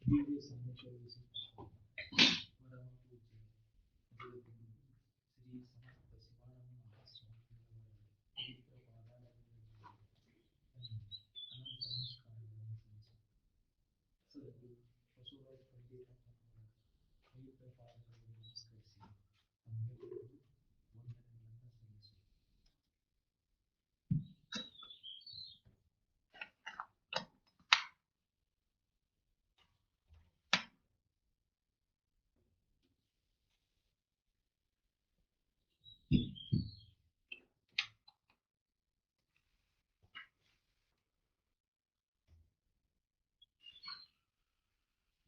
ಹೀಗೆ ಸಂದೇಶವಿಸಿರ್ತಕ್ಕಂಥ ಪರಮ ಪೂಜ್ಯ ಜಗದ್ಗುರು ಶ್ರೀ ಸಮರ್ಥ ಶಿವಾನಂದ ಮಹಾಸ್ವಾಮಿಗಳವರ ಪವಿತ್ರ ಪಾದಾರವಿಂದಗಳಿಗೆ ಅನಂತ ನಮಸ್ಕಾರಗಳನ್ನು ಸಲ್ಲಿಸಿ ಸದ್ಗುರು ಬಸವರಾಜ ಪಂಡಿತಪ್ಪನವರ ಪವಿತ್ರ ಪಾದಗಳಿಗೆ ನಮಸ್ಕರಿಸಿ ತಮ್ಮೆಲ್ಲರಿಗೂ ವಂದನೆಗಳನ್ನು ಸಲ್ಲಿಸಿ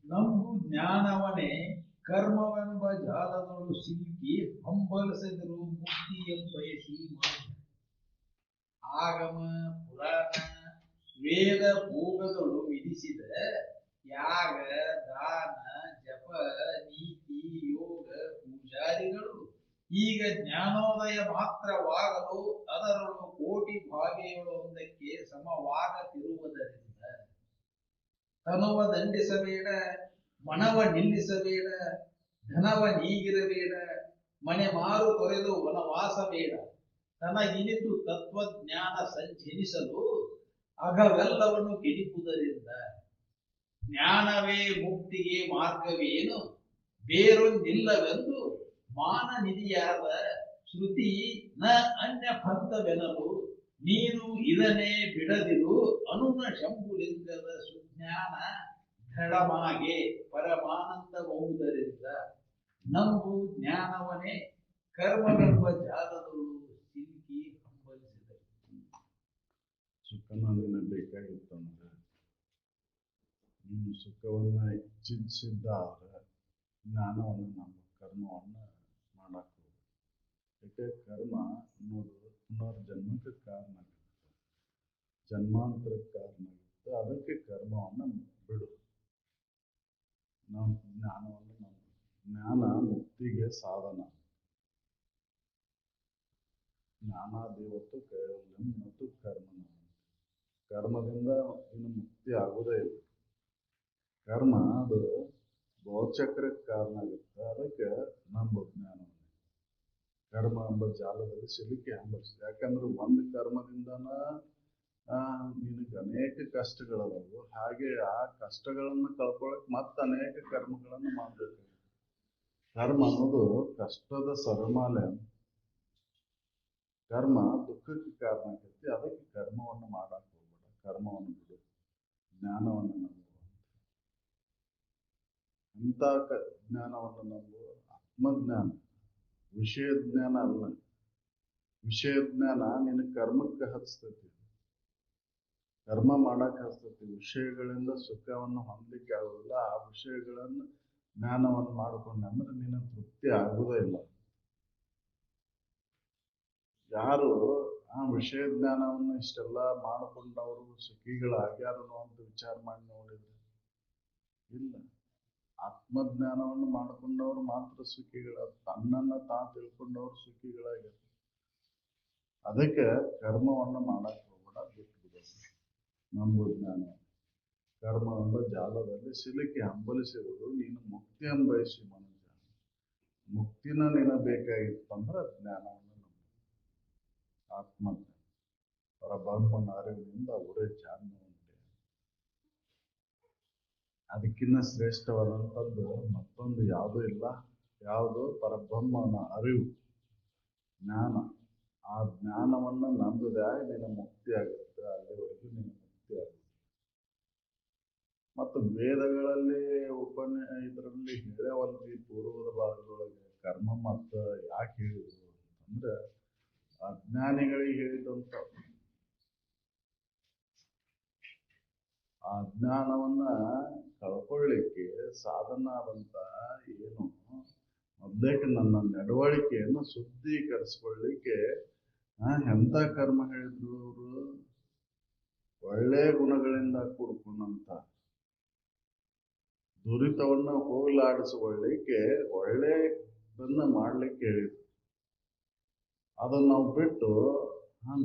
ನಂಬು ಜ್ಞಾನವನೇ ಕರ್ಮವೆಂಬ ಜಾಲದೊಳು ಸಿಲುಕಿ ಹಂಬಲಿಸಿದರು ಮುಕ್ತಿಯೆಂಬಯಸಿ ಆಗಮ ಪುರಾಣ ವೇದ ಭೋಗದೊಳು ವಿಧಿಸಿದ ಯಾಗ ದಾನ ಜಪ ನೀತಿ ಯೋಗ ಪೂಜಾರಿಗಳು ಈಗ ಜ್ಞಾನೋದಯ ಮಾತ್ರವಾಗಲು ಅದರೊಳು ಕೋಟಿ ಭಾಗಿಗಳೊಂದಕ್ಕೆ ಸಮವಾಗತಿರುವುದರಿಂದ ತನುವ ದಂಡಿಸಬೇಡ, ಮನವ ನಿಲ್ಲಿಸಬೇಡ, ಧನವ ನೀಗಿರಬೇಡ, ಮನೆ ಮಾರು ತೊರೆದು ವನವಾಸ ಬೇಡ, ತನಗಿನಿತು ತತ್ವಜ್ಞಾನ ಸಂಚರಿಸಲು ಅಗವೆಲ್ಲವನ್ನು ಕೆಡಿಪುವುದರಿಂದ ಜ್ಞಾನವೇ ಮುಕ್ತಿಗೆ ಮಾರ್ಗವೇನು ಬೇರೊಂದಿಲ್ಲವೆಂದು ಮಾನನಿಧಿಯಾದ ಶ್ರುತಿ ನ ಅನ್ಯ ಪಂಥವೆನಲು ನೀನು ಇದನ್ನೇ ಬಿಡದಿರು ಅನುನ ಶಂಭುಲಿಂಗದ ಸುಜ್ಞಾನ ದೃಢಮಾಗೆ ಪರಮಾನಂದಬಹುದರಿಂದ ನಂಬು ಜ್ಞಾನವನೇ ಕರ್ಮವೆಂಬ ಜಾಲದಳು ಸಿಲುಕಿ ಹಂಬಲಿಸಿದರು. ಸುಖನ ನಿನಗೆ ಬೇಕಾಗಿತ್ತಂದ್ರೆ ನೀನು ಸುಖವನ್ನ ಇಚ್ಛಿಸಿದ್ದಾದ್ರೆ ಜ್ಞಾನವನ್ನು ನಮ್ಮ ಕರ್ಮವನ್ನು ಮಾಡಕ್ಕೆ ಯಾಕೆ ಕರ್ಮ ಅನ್ನೋದು ಪುನರ್ಜನ್ಮಕ್ಕೆ ಕಾರಣ ಆಗುತ್ತೆ, ಜನ್ಮಾಂತರಕ್ಕೆ ಕಾರಣ ಆಗುತ್ತೆ. ಅದಕ್ಕೆ ಕರ್ಮವನ್ನು ಬಿಡು, ನಾವು ಜ್ಞಾನವನ್ನು ನಮ್ಮ ಜ್ಞಾನ ಮುಕ್ತಿಗೆ ಸಾಧನ. ಜ್ಞಾನಾದೇವತ್ತು ಕೈವಲ್ಯಂ ಮತ್ತು ಕರ್ಮನ, ಕರ್ಮದಿಂದ ಇನ್ನು ಮುಕ್ತಿ ಆಗುವುದೇ ಇಲ್ಲ. ಕರ್ಮ ಅದು ಬಹುಚಕ್ರಕ್ಕೆ ಕಾರಣ ಆಗುತ್ತೆ. ಅದಕ್ಕೆ ನಮ್ಮ ಜ್ಞಾನವನ್ನು ಕರ್ಮ ಎಂಬ ಜಾಲದಲ್ಲಿ ಸಿಲುಕಿ ಹಂಬಲಿಸಿ. ಯಾಕಂದ್ರೆ ಒಂದು ಕರ್ಮದಿಂದನ ನಿನಗೆ ಅನೇಕ ಕಷ್ಟಗಳದಾವು. ಹಾಗೆ ಆ ಕಷ್ಟಗಳನ್ನು ಕಳ್ಕೊಳಕ್ ಮತ್ತೆ ಅನೇಕ ಕರ್ಮಗಳನ್ನು ಮಾಡಬೇಕು. ಕರ್ಮ ಅನ್ನೋದು ಕಷ್ಟದ ಸರಮಾಲೆ. ಕರ್ಮ ದುಃಖಕ್ಕೆ ಕಾರಣ ಆಗ್ತೈತಿ. ಅದಕ್ಕೆ ಕರ್ಮವನ್ನು ಮಾಡಕ್ ಹೋಗ್ಬೇಡ, ಕರ್ಮವನ್ನು ಬಿಡು, ಜ್ಞಾನವನ್ನು ನಂಬು. ಇಂಥ ಜ್ಞಾನವನ್ನು ನಂಬು. ಆತ್ಮಜ್ಞಾನ, ವಿಷಯ ಜ್ಞಾನ ಅಲ್ಲ. ವಿಷಯ ಜ್ಞಾನ ನಿನ್ನ ಕರ್ಮಕ್ಕೆ ಹಚ್ತೈತಿ, ಕರ್ಮ ಮಾಡಕ್ ಹಚ್ತೈತಿ. ವಿಷಯಗಳಿಂದ ಸುಖವನ್ನು ಹೊಂದಲಿಕ್ಕೆ ಆಗೋದಿಲ್ಲ. ಆ ವಿಷಯಗಳನ್ನು ಜ್ಞಾನವನ್ನು ಮಾಡಿಕೊಂಡೆ ಅಂದ್ರೆ ನಿನ್ನ ತೃಪ್ತಿ ಆಗುವುದೇ ಇಲ್ಲ. ಯಾರು ಆ ವಿಷಯ ಜ್ಞಾನವನ್ನು ಇಷ್ಟೆಲ್ಲ ಮಾಡಿಕೊಂಡವರು ಸುಖಿಗಳಾಗ್ಯಾರು ಅಂತ ವಿಚಾರ ಮಾಡಿ ನೋಡಿದ್ರೆ ಇಲ್ಲ. ಆತ್ಮಜ್ಞಾನವನ್ನು ಮಾಡಿಕೊಂಡವರು ಮಾತ್ರ ಸುಖಿಗಳ, ತನ್ನನ್ನು ತಿಳ್ಕೊಂಡವರು ಸುಖಿಗಳಾಗ್ಯಾರ. ಅದಕ್ಕೆ ಕರ್ಮವನ್ನು ಮಾಡಕ್ ಹೋಗ್ಬೇಡ, ಬಿಟ್ಬಿಡ. ನಂಬು ಜ್ಞಾನ ಕರ್ಮ ಎಂಬ ಜಾಲದಲ್ಲಿ ಸಿಲುಕಿ ಹಂಬಲಿಸಿರುವುದು ನೀನು ಮುಕ್ತಿ ಅನ್ಬಯಸಿ ಮನುಷ್ಯ. ಮುಕ್ತಿನ ನಿನ ಬೇಕಾಗಿತ್ತಂದ್ರೆ ಜ್ಞಾನವನ್ನು ನಂಬು. ಆತ್ಮಜ್ಞಾನ ಪರಬ್ರಹ್ಮನ ಅರಿವಿನಿಂದ ಅವರೇ ಜಾಣ್ಯ ಉಂಟೆ. ಅದಕ್ಕಿಂತ ಶ್ರೇಷ್ಠವಾದಂಥದ್ದು ಮತ್ತೊಂದು ಯಾವುದೂ ಇಲ್ಲ. ಯಾವುದು? ಪರಬ್ರಹ್ಮನ ಅರಿವು, ಜ್ಞಾನ. ಆ ಜ್ಞಾನವನ್ನು ನಂಬಿದಾಗ ನಿನ್ನ ಮುಕ್ತಿ ಆಗುತ್ತೆ. ಅಲ್ಲಿವರೆಗೂ ನಿನ್ನ ಮುಕ್ತಿ ಆಗುತ್ತೆ. ಮತ್ತು ವೇದಗಳಲ್ಲಿ ಇದರಲ್ಲಿ ಹೇಳವಲ್ರಿ ಪೂರ್ವದ ಭಾಗದೊಳಗೆ ಕರ್ಮ ಮತ್ತು ಯಾಕೆ ಹೇಳಿದ್ರು ಅಂತಂದ್ರೆ ಅಜ್ಞಾನಿಗಳಿಗೆ ಹೇಳಿದಂತ. ಆ ಅಜ್ಞಾನವನ್ನ ಕಳ್ಕೊಳ್ಳಿಕ್ಕೆ ಸಾಧನ ಆದಂತ ಏನು ಮೊದಲೇಕ ನನ್ನ ನಡವಳಿಕೆಯನ್ನು ಶುದ್ಧೀಕರಿಸ್ಕೊಳ್ಳಿಕ್ಕೆ ಎಂಥ ಕರ್ಮ ಹೇಳಿದ್ರು ಅವರು? ಒಳ್ಳೆ ಗುಣಗಳಿಂದ ಕೂಡ್ಕೊಂಡಂತ ದುರಿತವನ್ನ ಹೋಗಲಾಡಿಸಿಕೊಳ್ಳಿಕ್ಕೆ ಒಳ್ಳೆಯದನ್ನ ಮಾಡ್ಲಿಕ್ಕೆ ಹೇಳಿದ್ರು. ಅದನ್ನ ನಾವು ಬಿಟ್ಟು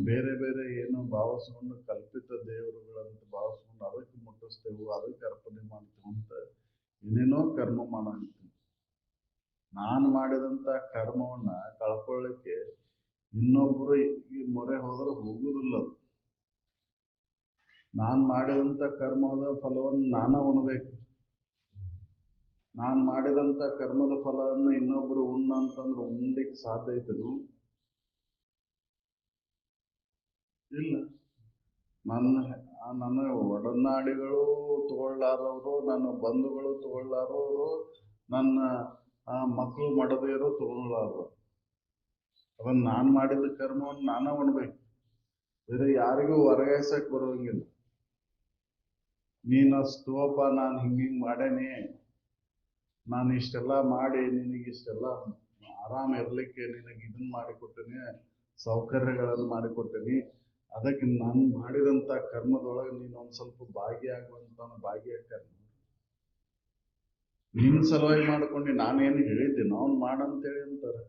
ಬೇರೆ ಬೇರೆ ಏನು ಭಾವಿಸ್ಕೊಂಡು ಕಲ್ಪಿತ ದೇವರುಗಳಂತ ಭಾವಿಸ್ಕೊಂಡು ಅದಕ್ಕೆ ಮುಟ್ಟಿಸ್ತೇವೆ, ಅದಕ್ಕೆ ಅರ್ಪಣೆ ಮಾಡ್ತೇವೆ ಅಂತ ಏನೇನೋ ಕರ್ಮ ಮಾಡಂತೀನಿ. ನಾನು ಮಾಡಿದಂತ ಕರ್ಮವನ್ನ ಕಳ್ಕೊಳ್ಳಿಕ್ಕೆ ಇನ್ನೊಬ್ರು ಈ ಮೊರೆ ಹೋದ್ರೆ ಹೋಗುದಿಲ್ಲ ಅದು. ನಾನು ಮಾಡಿದಂತ ಕರ್ಮದ ಫಲವನ್ನು ನಾನ ಉಣ್ಬೇಕು. ನಾನು ಮಾಡಿದಂತ ಕರ್ಮದ ಫಲವನ್ನು ಇನ್ನೊಬ್ರು ಉಣ್ಣ ಅಂತಂದ್ರೆ ಉಣ್ಲಿಕ್ಕೆ ಸಾಧ್ಯ ಐತನು? ಇಲ್ಲ. ನನ್ನ ಒಡನಾಡಿಗಳು ತಗೊಳ್ಳಾರವರು, ನನ್ನ ಬಂಧುಗಳು ತಗೊಳ್ಳಾರವರು, ನನ್ನ ಮಕ್ಕಳು ಮಡದಿಯರು ತಗೊಳ್ಳಾರವರು. ಅದನ್ನ ನಾನು ಮಾಡಿದ ಕರ್ಮವನ್ನು ನಾನ ಉಣ್ಬೇಕು. ಬೇರೆ ಯಾರಿಗೂ ವರ್ಗಾಯಿಸಕ್ ಬರೋಂಗಿಲ್ಲ. ನೀನು ಸ್ತೂಪ ನಾನು ಹಿಂಗಿಂಗ್ ಮಾಡೇನಿ, ನಾನು ಇಷ್ಟೆಲ್ಲ ಮಾಡಿ ನಿನಗೆ ಇಷ್ಟೆಲ್ಲ ಆರಾಮ ಇರ್ಲಿಕ್ಕೆ ನಿನಗೆ ಇದನ್ನ ಮಾಡಿಕೊಟ್ಟೇನಿ, ಸೌಕರ್ಯಗಳನ್ನು ಮಾಡಿಕೊಟ್ಟೇನಿ, ಅದಕ್ಕೆ ನಾನು ಮಾಡಿದಂತ ಕರ್ಮದೊಳಗೆ ನೀನು ಒಂದ್ ಸ್ವಲ್ಪ ಭಾಗಿಯಾಗುವಂತ ಭಾಗಿಯಾಗ್ತಾನೆ. ನಿನ್ ಸಲುವಾಗಿ ಮಾಡ್ಕೊಂಡು ನಾನೇನು ಹೇಳಿದ್ದೀನಿ ಅವ್ನು ಮಾಡಂತೇಳಿ ಅಂತಾರೆ.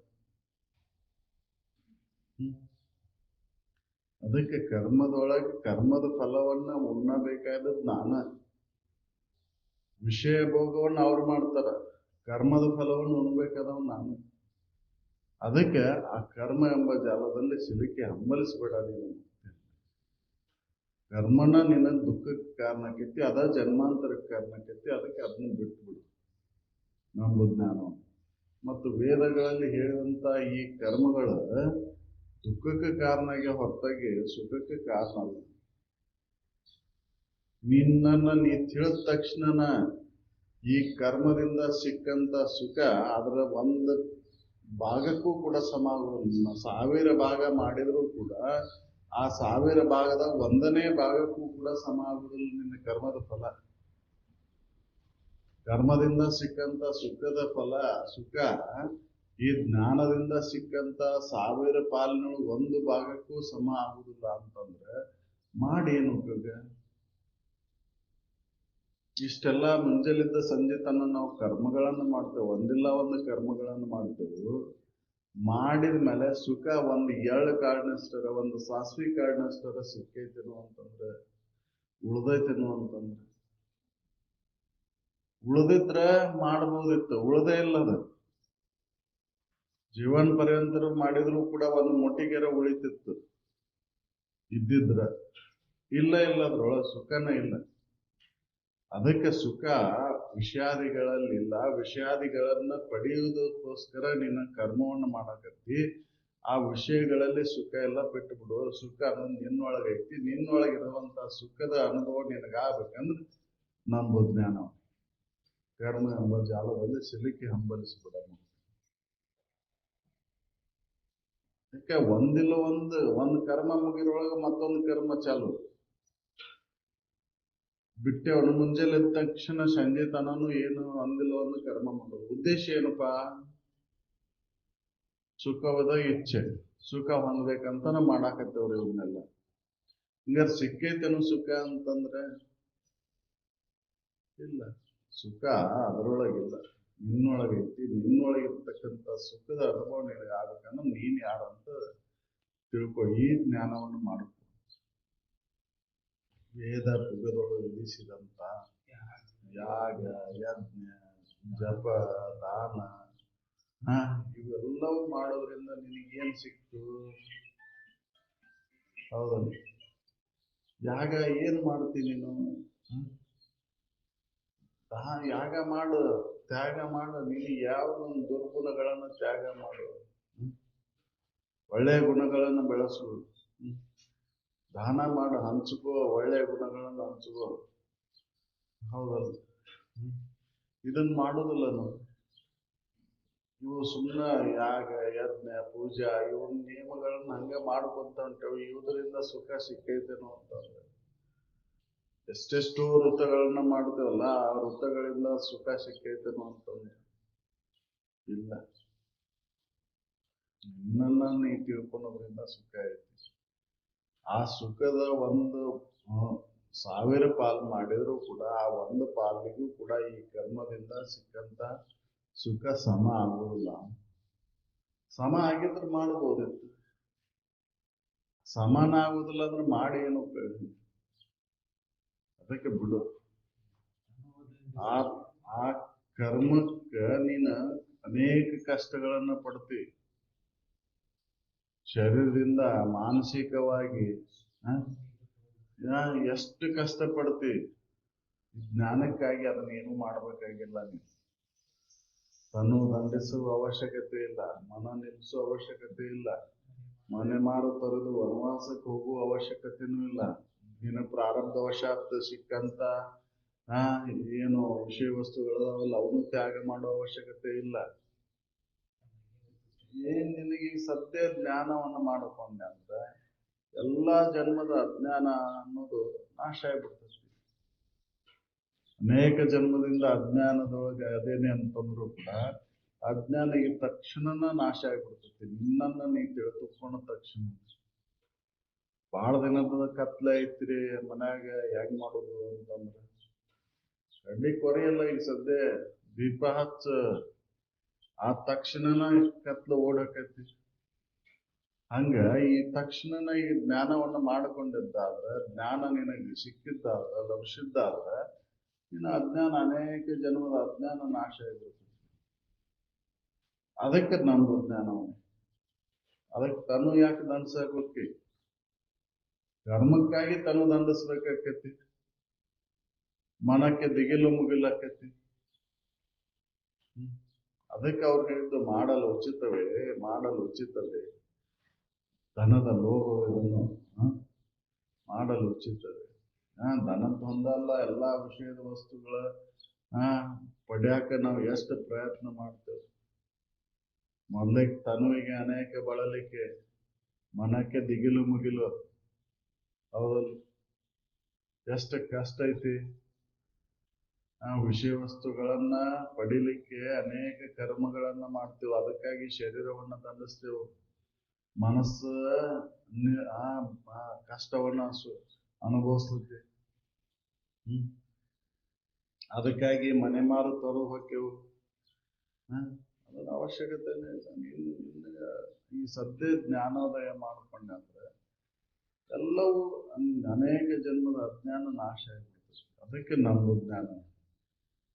ಅದಕ್ಕೆ ಕರ್ಮದೊಳಗೆ ಕರ್ಮದ ಫಲವನ್ನ ಉಣ್ಣಬೇಕಾದದ್ದು ನಾನ. ವಿಷಯ ಭೋಗವನ್ನು ಅವ್ರು ಮಾಡ್ತಾರ, ಕರ್ಮದ ಫಲವನ್ನು ಉಣ್ಬೇಕಾದವ್ ನಾನು. ಅದಕ್ಕೆ ಆ ಕರ್ಮ ಎಂಬ ಜಾಲದಲ್ಲಿ ಸಿಲುಕಿ ಹಂಬಲಿಸ್ಬೇಡ ನೀನು. ಕರ್ಮನ ನಿನ್ನ ದುಃಖಕ್ಕೆ ಕಾರಣಕ್ಕೈತಿ, ಅದ ಜನ್ಮಾಂತರಕ್ಕೆ ಕಾರಣಕ್ಕೈತಿ. ಅದಕ್ಕೆ ಅದನ್ನ ಬಿಟ್ಬಿಡು ನಮ್ಮ ಜ್ಞಾನ. ಮತ್ತು ವೇದಗಳಲ್ಲಿ ಹೇಳಿದಂತ ಈ ಕರ್ಮಗಳ ದುಃಖಕ್ಕೆ ಕಾರಣಗೆ ಹೊರತಾಗಿ ಸುಖಕ್ಕೆ ಕಾರಣ ಅಲ್ಲ. ನಿನ್ನನ್ನ ನೀ ತಿಳಿದ ತಕ್ಷಣ ಈ ಕರ್ಮದಿಂದ ಸಿಕ್ಕಂತ ಸುಖ ಅದರ ಒಂದು ಭಾಗಕ್ಕೂ ಕೂಡ ಸಮ ಆಗುವುದಿಲ್ಲ. 1000 ಭಾಗ ಮಾಡಿದ್ರು ಕೂಡ ಆ 1000 ಭಾಗದ 1ನೇ ಭಾಗಕ್ಕೂ ಕೂಡ ಸಮ ಆಗುವುದಿಲ್ಲ ನಿನ್ನ ಕರ್ಮದ ಫಲ. ಕರ್ಮದಿಂದ ಸಿಕ್ಕಂತ ಸುಖದ ಫಲ ಸುಖ ಈ ಜ್ಞಾನದಿಂದ ಸಿಕ್ಕಂತ 1000 ಪಾಲಿನೊಳಗೆ 1 ಭಾಗಕ್ಕೂ ಸಮ ಆಗುವುದಿಲ್ಲ ಅಂತಂದ್ರೆ ಮಾಡೇನು ಉಪಯೋಗ? ಇಷ್ಟೆಲ್ಲ ಮುಂಜಾಲಿದ್ದ ಸಂಜೆ ತನ ನಾವು ಕರ್ಮಗಳನ್ನು ಮಾಡ್ತೇವೆ, ಒಂದಿಲ್ಲ ಒಂದು ಕರ್ಮಗಳನ್ನು ಮಾಡ್ತೇವೆ. ಮಾಡಿದ ಮೇಲೆ ಸುಖ ಒಂದು ಎಳ್ಳು ಕಾಳಿನಷ್ಟರ, ಒಂದು ಸಾಸಿವೆ ಕಾಳಿನಷ್ಟರ ಸಿಕ್ಕೈತೇನೋ ಅಂತಂದ್ರೆ, ಉಳ್ದೈತೇನೋ ಅಂತಂದ್ರೆ, ಉಳ್ದಿದ್ರ ಮಾಡ್ಬೋದಿತ್ತು, ಉಳ್ದೇ ಇಲ್ಲದ. ಜೀವನ ಪರ್ಯಂತರ ಮಾಡಿದ್ರು ಕೂಡ ಒಂದು ಮೊಟ್ಟಿಗೆರ ಉಳಿತಿತ್ತು ಇದ್ದಿದ್ರ. ಇಲ್ಲ ಅದ್ರೊಳಗೆ ಸುಖನೇ ಇಲ್ಲ. ಅದಕ್ಕೆ ಸುಖ ವಿಷಯಾದಿಗಳಲ್ಲಿಲ್ಲ. ವಿಷಯಾದಿಗಳನ್ನ ಪಡೆಯುವುದಕ್ಕೋಸ್ಕರ ನಿನ್ನ ಕರ್ಮವನ್ನು ಮಾಡಕತ್ತಿ. ಆ ವಿಷಯಗಳಲ್ಲಿ ಸುಖ ಎಲ್ಲ ಬಿಟ್ಟು ಬಿಡು. ಸುಖ ಅನ್ನೋದು ನಿನ್ನೊಳಗೈತಿ. ನಿನ್ನೊಳಗಿರುವಂತ ಸುಖದ ಅನುಭವ ನಿನಗಾಗಬೇಕಂದ್ರೆ ನಂಬು ಜ್ಞಾನ. ಕರ್ಮ ಎಂಬ ಜಾಲದಲ್ಲಿ ಸಿಲುಕಿ ಹಂಬಲಿಸಿಬಿಡ. ಯಾಕೆ ಒಂದಿಲ್ಲ ಒಂದು ಕರ್ಮ ಮುಗಿದ್ರೊಳಗೆ ಮತ್ತೊಂದು ಕರ್ಮ ಚಾಲು. ಬಿಟ್ಟೆವನು ಮುಂಜಾನೆ ಎದ್ದ ತಕ್ಷಣ ಸಂಜೆ ತನನು ಏನು ಒಂದಿಲ್ಲ ಒಂದು ಕರ್ಮ ಮಾಡೋದು. ಉದ್ದೇಶ ಏನಪ್ಪಾ? ಸುಖವದ ಇಚ್ಛೆ, ಸುಖ ಹೊಂದ್ಬೇಕಂತ ಮಾಡಾಕತ್ತೇವ್ರಿ ಇವನ್ನೆಲ್ಲ. ಹಿಂಗಾರ ಸಿಕ್ಕೈತೇನು ಸುಖ ಅಂತಂದ್ರೆ ಇಲ್ಲ. ಸುಖ ಅದರೊಳಗಿಲ್ಲ, ನಿನ್ನೊಳಗೈತಿ. ನಿನ್ನೊಳಗಿರ್ತಕ್ಕಂಥ ಸುಖದ ಅನುಭವ ನಿನಗಾಗಬೇಕಂದ್ರೆ ನೀನ್ ಯಾರಂತ ತಿಳ್ಕೊ. ಈ ಜ್ಞಾನವನ್ನು ಮಾಡ್ಕೊ. ವೇದ ಪುಗದೊಳು ವಿಧಿಸಿದಂತ ಯಾಗ ಯಜ್ಞ ಜಪ ದಾನ ಇವೆಲ್ಲವೂ ಮಾಡೋದ್ರಿಂದ ನಿನಗೇನ್ ಸಿಕ್ತು? ಹೌದಲ್ಲ? ಯಾಗ ಏನ್ ಮಾಡ್ತೀನಿ ನೀನು? ಯಾಗ ಮಾಡು, ತ್ಯಾಗ ಮಾಡು. ನೀನು ಯಾವ್ದೊಂದು ದುರ್ಗುಣಗಳನ್ನ ತ್ಯಾಗ ಮಾಡು, ಒಳ್ಳೆಯ ಗುಣಗಳನ್ನು ಬೆಳೆಸು. ದಾನ ಮಾಡು, ಹಂಚ್ಕೋ, ಒಳ್ಳೆಯ ಗುಣಗಳನ್ನು ಹಂಚ್ಕೋ. ಹೌದಲ್ಲ? ಇದನ್ನ ಮಾಡೋದಿಲ್ಲ ನಾವು. ಇವು ಸುಮ್ಮನೆ ಯಾಗ ಯಜ್ಞ ಪೂಜಾ ಇವನ್ ನಿಯಮಗಳನ್ನ ಹಂಗ ಮಾಡ್ಕೊಂತ ಹೊಂಟೇವು. ಇವುದರಿಂದ ಸುಖ ಸಿಕ್ಕೈತೇನೋ ಅಂತಂದ್ರೆ ಎಷ್ಟೆಷ್ಟೋ ವೃತ್ತಗಳನ್ನ ಮಾಡ್ತೇವಲ್ಲ, ಆ ವೃತ್ತಗಳಿಂದ ಸುಖ ಸಿಕ್ಕೈತೇನೋ ಅಂತಂದ್ರೆ ಇಲ್ಲ. ನಿನ್ನನ್ನ ನೀ ತಿಳ್ಕೊಳೋದ್ರಿಂದ ಸುಖ ಐತಿ. ಆ ಸುಖದ ಒಂದು 1000 ಪಾಲು ಮಾಡಿದ್ರು ಕೂಡ ಆ ಒಂದು ಪಾಲಿಗೂ ಕೂಡ ಈ ಕರ್ಮದಿಂದ ಸಿಕ್ಕಂತ ಸುಖ ಸಮ ಆಗುವುದಿಲ್ಲ. ಸಮ ಆಗಿದ್ರೆ ಮಾಡಬಹುದಿತ್ತು. ಸಮಾನ ಆಗುದಿಲ್ಲ ಅಂದ್ರೆ ಮಾಡಿ ಏನು ಉಪಯೋಗ? ಅದಕ್ಕೆ ಬಿಡು. ಆ ಕರ್ಮಕ್ಕ ನೀನ ಅನೇಕ ಕಷ್ಟಗಳನ್ನ ಪಡ್ತಿ. ಶರೀರದಿಂದ ಮಾನಸಿಕವಾಗಿ ಎಷ್ಟು ಕಷ್ಟ ಪಡ್ತಿ. ಜ್ಞಾನಕ್ಕಾಗಿ ಅದನ್ನ ಏನು ಮಾಡ್ಬೇಕಾಗಿಲ್ಲ. ನೀವು ತನು ದಂಡಿಸುವ ಅವಶ್ಯಕತೆ ಇಲ್ಲ, ಮನ ನಿಲ್ಲಿಸುವ ಅವಶ್ಯಕತೆ ಇಲ್ಲ, ಮನೆ ಮಾರು ತೊರೆದು ವನವಾಸಕ್ಕೆ ಹೋಗುವ ಅವಶ್ಯಕತೆನೂ ಇಲ್ಲ. ನೀನು ಪ್ರಾರಬ್ಧವಶಾತ್ ಸಿಕ್ಕಂತ ಏನು ವಿಷಯ ವಸ್ತುಗಳಲ್ಲ ಅವನು ತ್ಯಾಗ ಮಾಡುವ ಅವಶ್ಯಕತೆ ಇಲ್ಲ. ಏನ್ ನಿನಗೆ ಸದ್ಯ ಜ್ಞಾನವನ್ನು ಮಾಡಿಕೊಂಡೆ ಅಂದ್ರೆ ಎಲ್ಲಾ ಜನ್ಮದ ಅಜ್ಞಾನ ಅನ್ನೋದು ನಾಶ ಆಗ್ಬಿಡ್ತದೆ. ಅನೇಕ ಜನ್ಮದಿಂದ ಅಜ್ಞಾನದೊಳಗೆ ಅದೇನೆ ಅಂತಂದ್ರು ಕೂಡ ಅಜ್ಞಾನ ಈ ತಕ್ಷಣನ ನಾಶ ಆಗ್ಬಿಡ್ತೈತಿ. ನಿನ್ನನ್ನ ನೀ ತಿಳ್ಕೊಂಡ ತಕ್ಷಣ. ಬಹಳ ದಿನದ ಕತ್ಲೆ ಐತ್ರಿ ಮನ್ಯಾಗ ಹೆಂಗ್ ಮಾಡೋದು ಅಂತಂದ್ರೆ ಕಡ್ಡಿ ಕೊರೆಯಲ್ಲ. ಈಗ ಸದ್ಯ ದೀಪ ಹಚ್ಚ ಆ ತಕ್ಷಣನ ಕತ್ಲು ಓಡಕೈತಿ. ಹಂಗ ಈ ತಕ್ಷಣನ ಈ ಜ್ಞಾನವನ್ನ ಮಾಡಿಕೊಂಡಿದ್ದಾದ್ರೆ, ಜ್ಞಾನ ನಿನಗೆ ಸಿಕ್ಕಿದ್ದಾದ್ರೆ, ಲಭಿಸಿದ್ದಾದ್ರೆ ನಿನ್ನ ಅಜ್ಞಾನ ಅನೇಕ ಜನ್ಮದ ಅಜ್ಞಾನ ನಾಶ ಆಗಿರುತ್ತೆ. ಅದಕ್ಕೆ ನಮ್ದು ಜ್ಞಾನವನ್ನ ಅದಕ್ಕೆ ತನು ಯಾಕೆ ದಂಡಿಸಬೇಕು? ಕರ್ಮಕ್ಕಾಗಿ ತನು ದಂಡಿಸ್ಬೇಕಾಕತಿ. ಮನಕ್ಕೆ ದಿಗಿಲು ಮುಗಿಲಾಕತಿ. ಅದಕ್ಕೆ ಅವ್ರು ಹೇಳಿದ್ದು ಮಾಡಲು ಉಚಿತವೇ, ಮಾಡಲು ಉಚಿತವೇ, ಧನದ ಲೋಭವನ್ನು ಮಾಡಲು ಉಚಿತವೇ. ಧನದ ಹೊಂದಲ್ಲ, ಎಲ್ಲಾ ವಿಷಯದ ವಸ್ತುಗಳ ಪಡ್ಯಾಕ ನಾವು ಎಷ್ಟು ಪ್ರಯತ್ನ ಮಾಡ್ತೇವೆ. ಮೊದಲಿಗೆ ತನುವಿಗೆ ಅನೇಕ ಬಳಲಿಕೆ, ಮನಕ್ಕೆ ದಿಗಿಲು ಮುಗಿಲು, ಹೌದಲ್ಲ? ಎಷ್ಟು ಕಷ್ಟ ಐತಿ. ವಿಷಯ ವಸ್ತುಗಳನ್ನ ಪಡಿಲಿಕ್ಕೆ ಅನೇಕ ಕರ್ಮಗಳನ್ನ ಮಾಡ್ತೇವೆ. ಅದಕ್ಕಾಗಿ ಶರೀರವನ್ನ ದಂಡಿಸ್ತೇವೆ. ಮನಸ್ಸು ಕಷ್ಟವನ್ನ ಅನುಭವಿಸ್ತೈತಿ. ಅದಕ್ಕಾಗಿ ಮನೆ ಮಾರು ತೊರು ಹೋಗ್ತೇವು. ಅದರ ಅವಶ್ಯಕತೆನೇ ಇಲ್ಲ. ಈ ಸದ್ಯ ಜ್ಞಾನೋದಯ ಮಾಡ್ಕೊಂಡೆ ಅಂದ್ರೆ ಎಲ್ಲವೂ ಅನೇಕ ಜನ್ಮದ ಅಜ್ಞಾನ ನಾಶ ಆಗ್ಬಿಡ್ತದೆ. ಅದಕ್ಕೆ ನಮ್ದು ಜ್ಞಾನ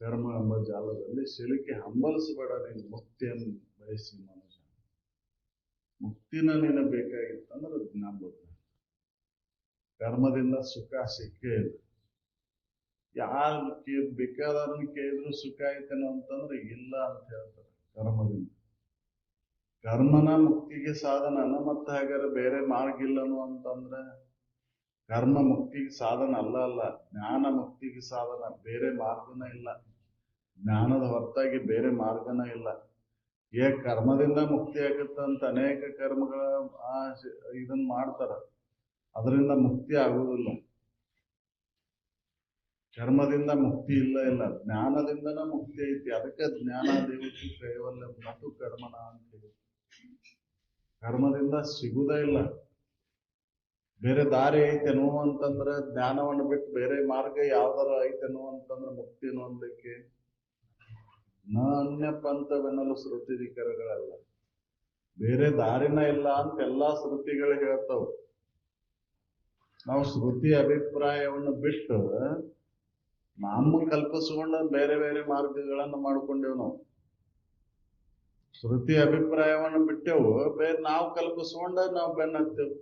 ಕರ್ಮ ಎಂಬ ಜಾಲದಲ್ಲಿ ಸಿಲುಕಿ ಹಂಬಲಿಸಬೇಡ. ನೀನು ಮುಕ್ತಿಯನ್ನು ಬಯಸಿ ಮನುಷ್ಯ, ಮುಕ್ತಿನ ನೀನು ಬೇಕಾಗಿತ್ತಂದ್ರೆ ನಮ್ದು ಕರ್ಮದಿಂದ ಸುಖ ಸಿಕ್ಕೇ ಇಲ್ಲ. ಯಾರು ಬೇಕಾದವ್ರನ್ನ ಕೇಳಿದ್ರು ಸುಖ ಆಯ್ತೇನೋ ಅಂತಂದ್ರೆ ಇಲ್ಲ ಅಂತ ಹೇಳ್ತಾರೆ. ಕರ್ಮದಿಂದ ಕರ್ಮನ ಮುಕ್ತಿಗೆ ಸಾಧನ. ಮತ್ತೆ ಹಾಗಾದ್ರೆ ಬೇರೆ ಮಾರ್ಗ ಇಲ್ಲನು ಅಂತಂದ್ರೆ ಕರ್ಮ ಮುಕ್ತಿಗೆ ಸಾಧನ ಅಲ್ಲ. ಜ್ಞಾನ ಮುಕ್ತಿಗೆ ಸಾಧನ. ಬೇರೆ ಮಾರ್ಗನ ಇಲ್ಲ. ಜ್ಞಾನದ ಹೊರತಾಗಿ ಬೇರೆ ಮಾರ್ಗನ ಇಲ್ಲ. ಕರ್ಮದಿಂದ ಮುಕ್ತಿ ಆಗುತ್ತಂತ ಅನೇಕ ಕರ್ಮಗಳ ಇದನ್ನ ಮಾಡ್ತಾರ. ಅದರಿಂದ ಮುಕ್ತಿ ಆಗುವುದಿಲ್ಲ. ಕರ್ಮದಿಂದ ಮುಕ್ತಿ ಇಲ್ಲ. ಜ್ಞಾನದಿಂದನ ಮುಕ್ತಿ ಐತಿ. ಅದಕ್ಕೆ ಜ್ಞಾನ ದೇವತಿ ಕೈವಲ್ಯ ಮತ್ತು ಕರ್ಮನ ಅಂತ ಹೇಳಿ. ಕರ್ಮದಿಂದ ಸಿಗುವುದೇ ಇಲ್ಲ. ಬೇರೆ ದಾರಿ ಐತೆನೋ ಅಂತಂದ್ರೆ ಜ್ಞಾನವನ್ನು ಬಿಟ್ಟು ಬೇರೆ ಮಾರ್ಗ ಯಾವ್ದಾರ ಐತೆನೋ ಅಂತಂದ್ರೆ ಮುಕ್ತಿನೋ ಅನ್ಲಿಕ್ಕೆ ಅನ್ಯ ಪಂಥವೆನ್ನಲು ಶ್ರುತಿಧಿಕರಗಳಲ್ಲ. ಬೇರೆ ದಾರಿನ ಇಲ್ಲ ಅಂತ ಎಲ್ಲಾ ಶ್ರುತಿಗಳು ಹೇಳ್ತಾವ. ನಾವು ಶ್ರುತಿ ಅಭಿಪ್ರಾಯವನ್ನು ಬಿಟ್ಟು ನಮ್ಮ ಕಲ್ಪಿಸಿಕೊಂಡ ಬೇರೆ ಬೇರೆ ಮಾರ್ಗಗಳನ್ನು ಮಾಡ್ಕೊಂಡೇವು. ನಾವು ಶ್ರುತಿ ಅಭಿಪ್ರಾಯವನ್ನು ಬಿಟ್ಟೆವು, ಬೇರೆ ನಾವು ಕಲ್ಪಿಸ್ಕೊಂಡ ನಾವು ಬೆನ್ನ ಹತ್ತೇವು.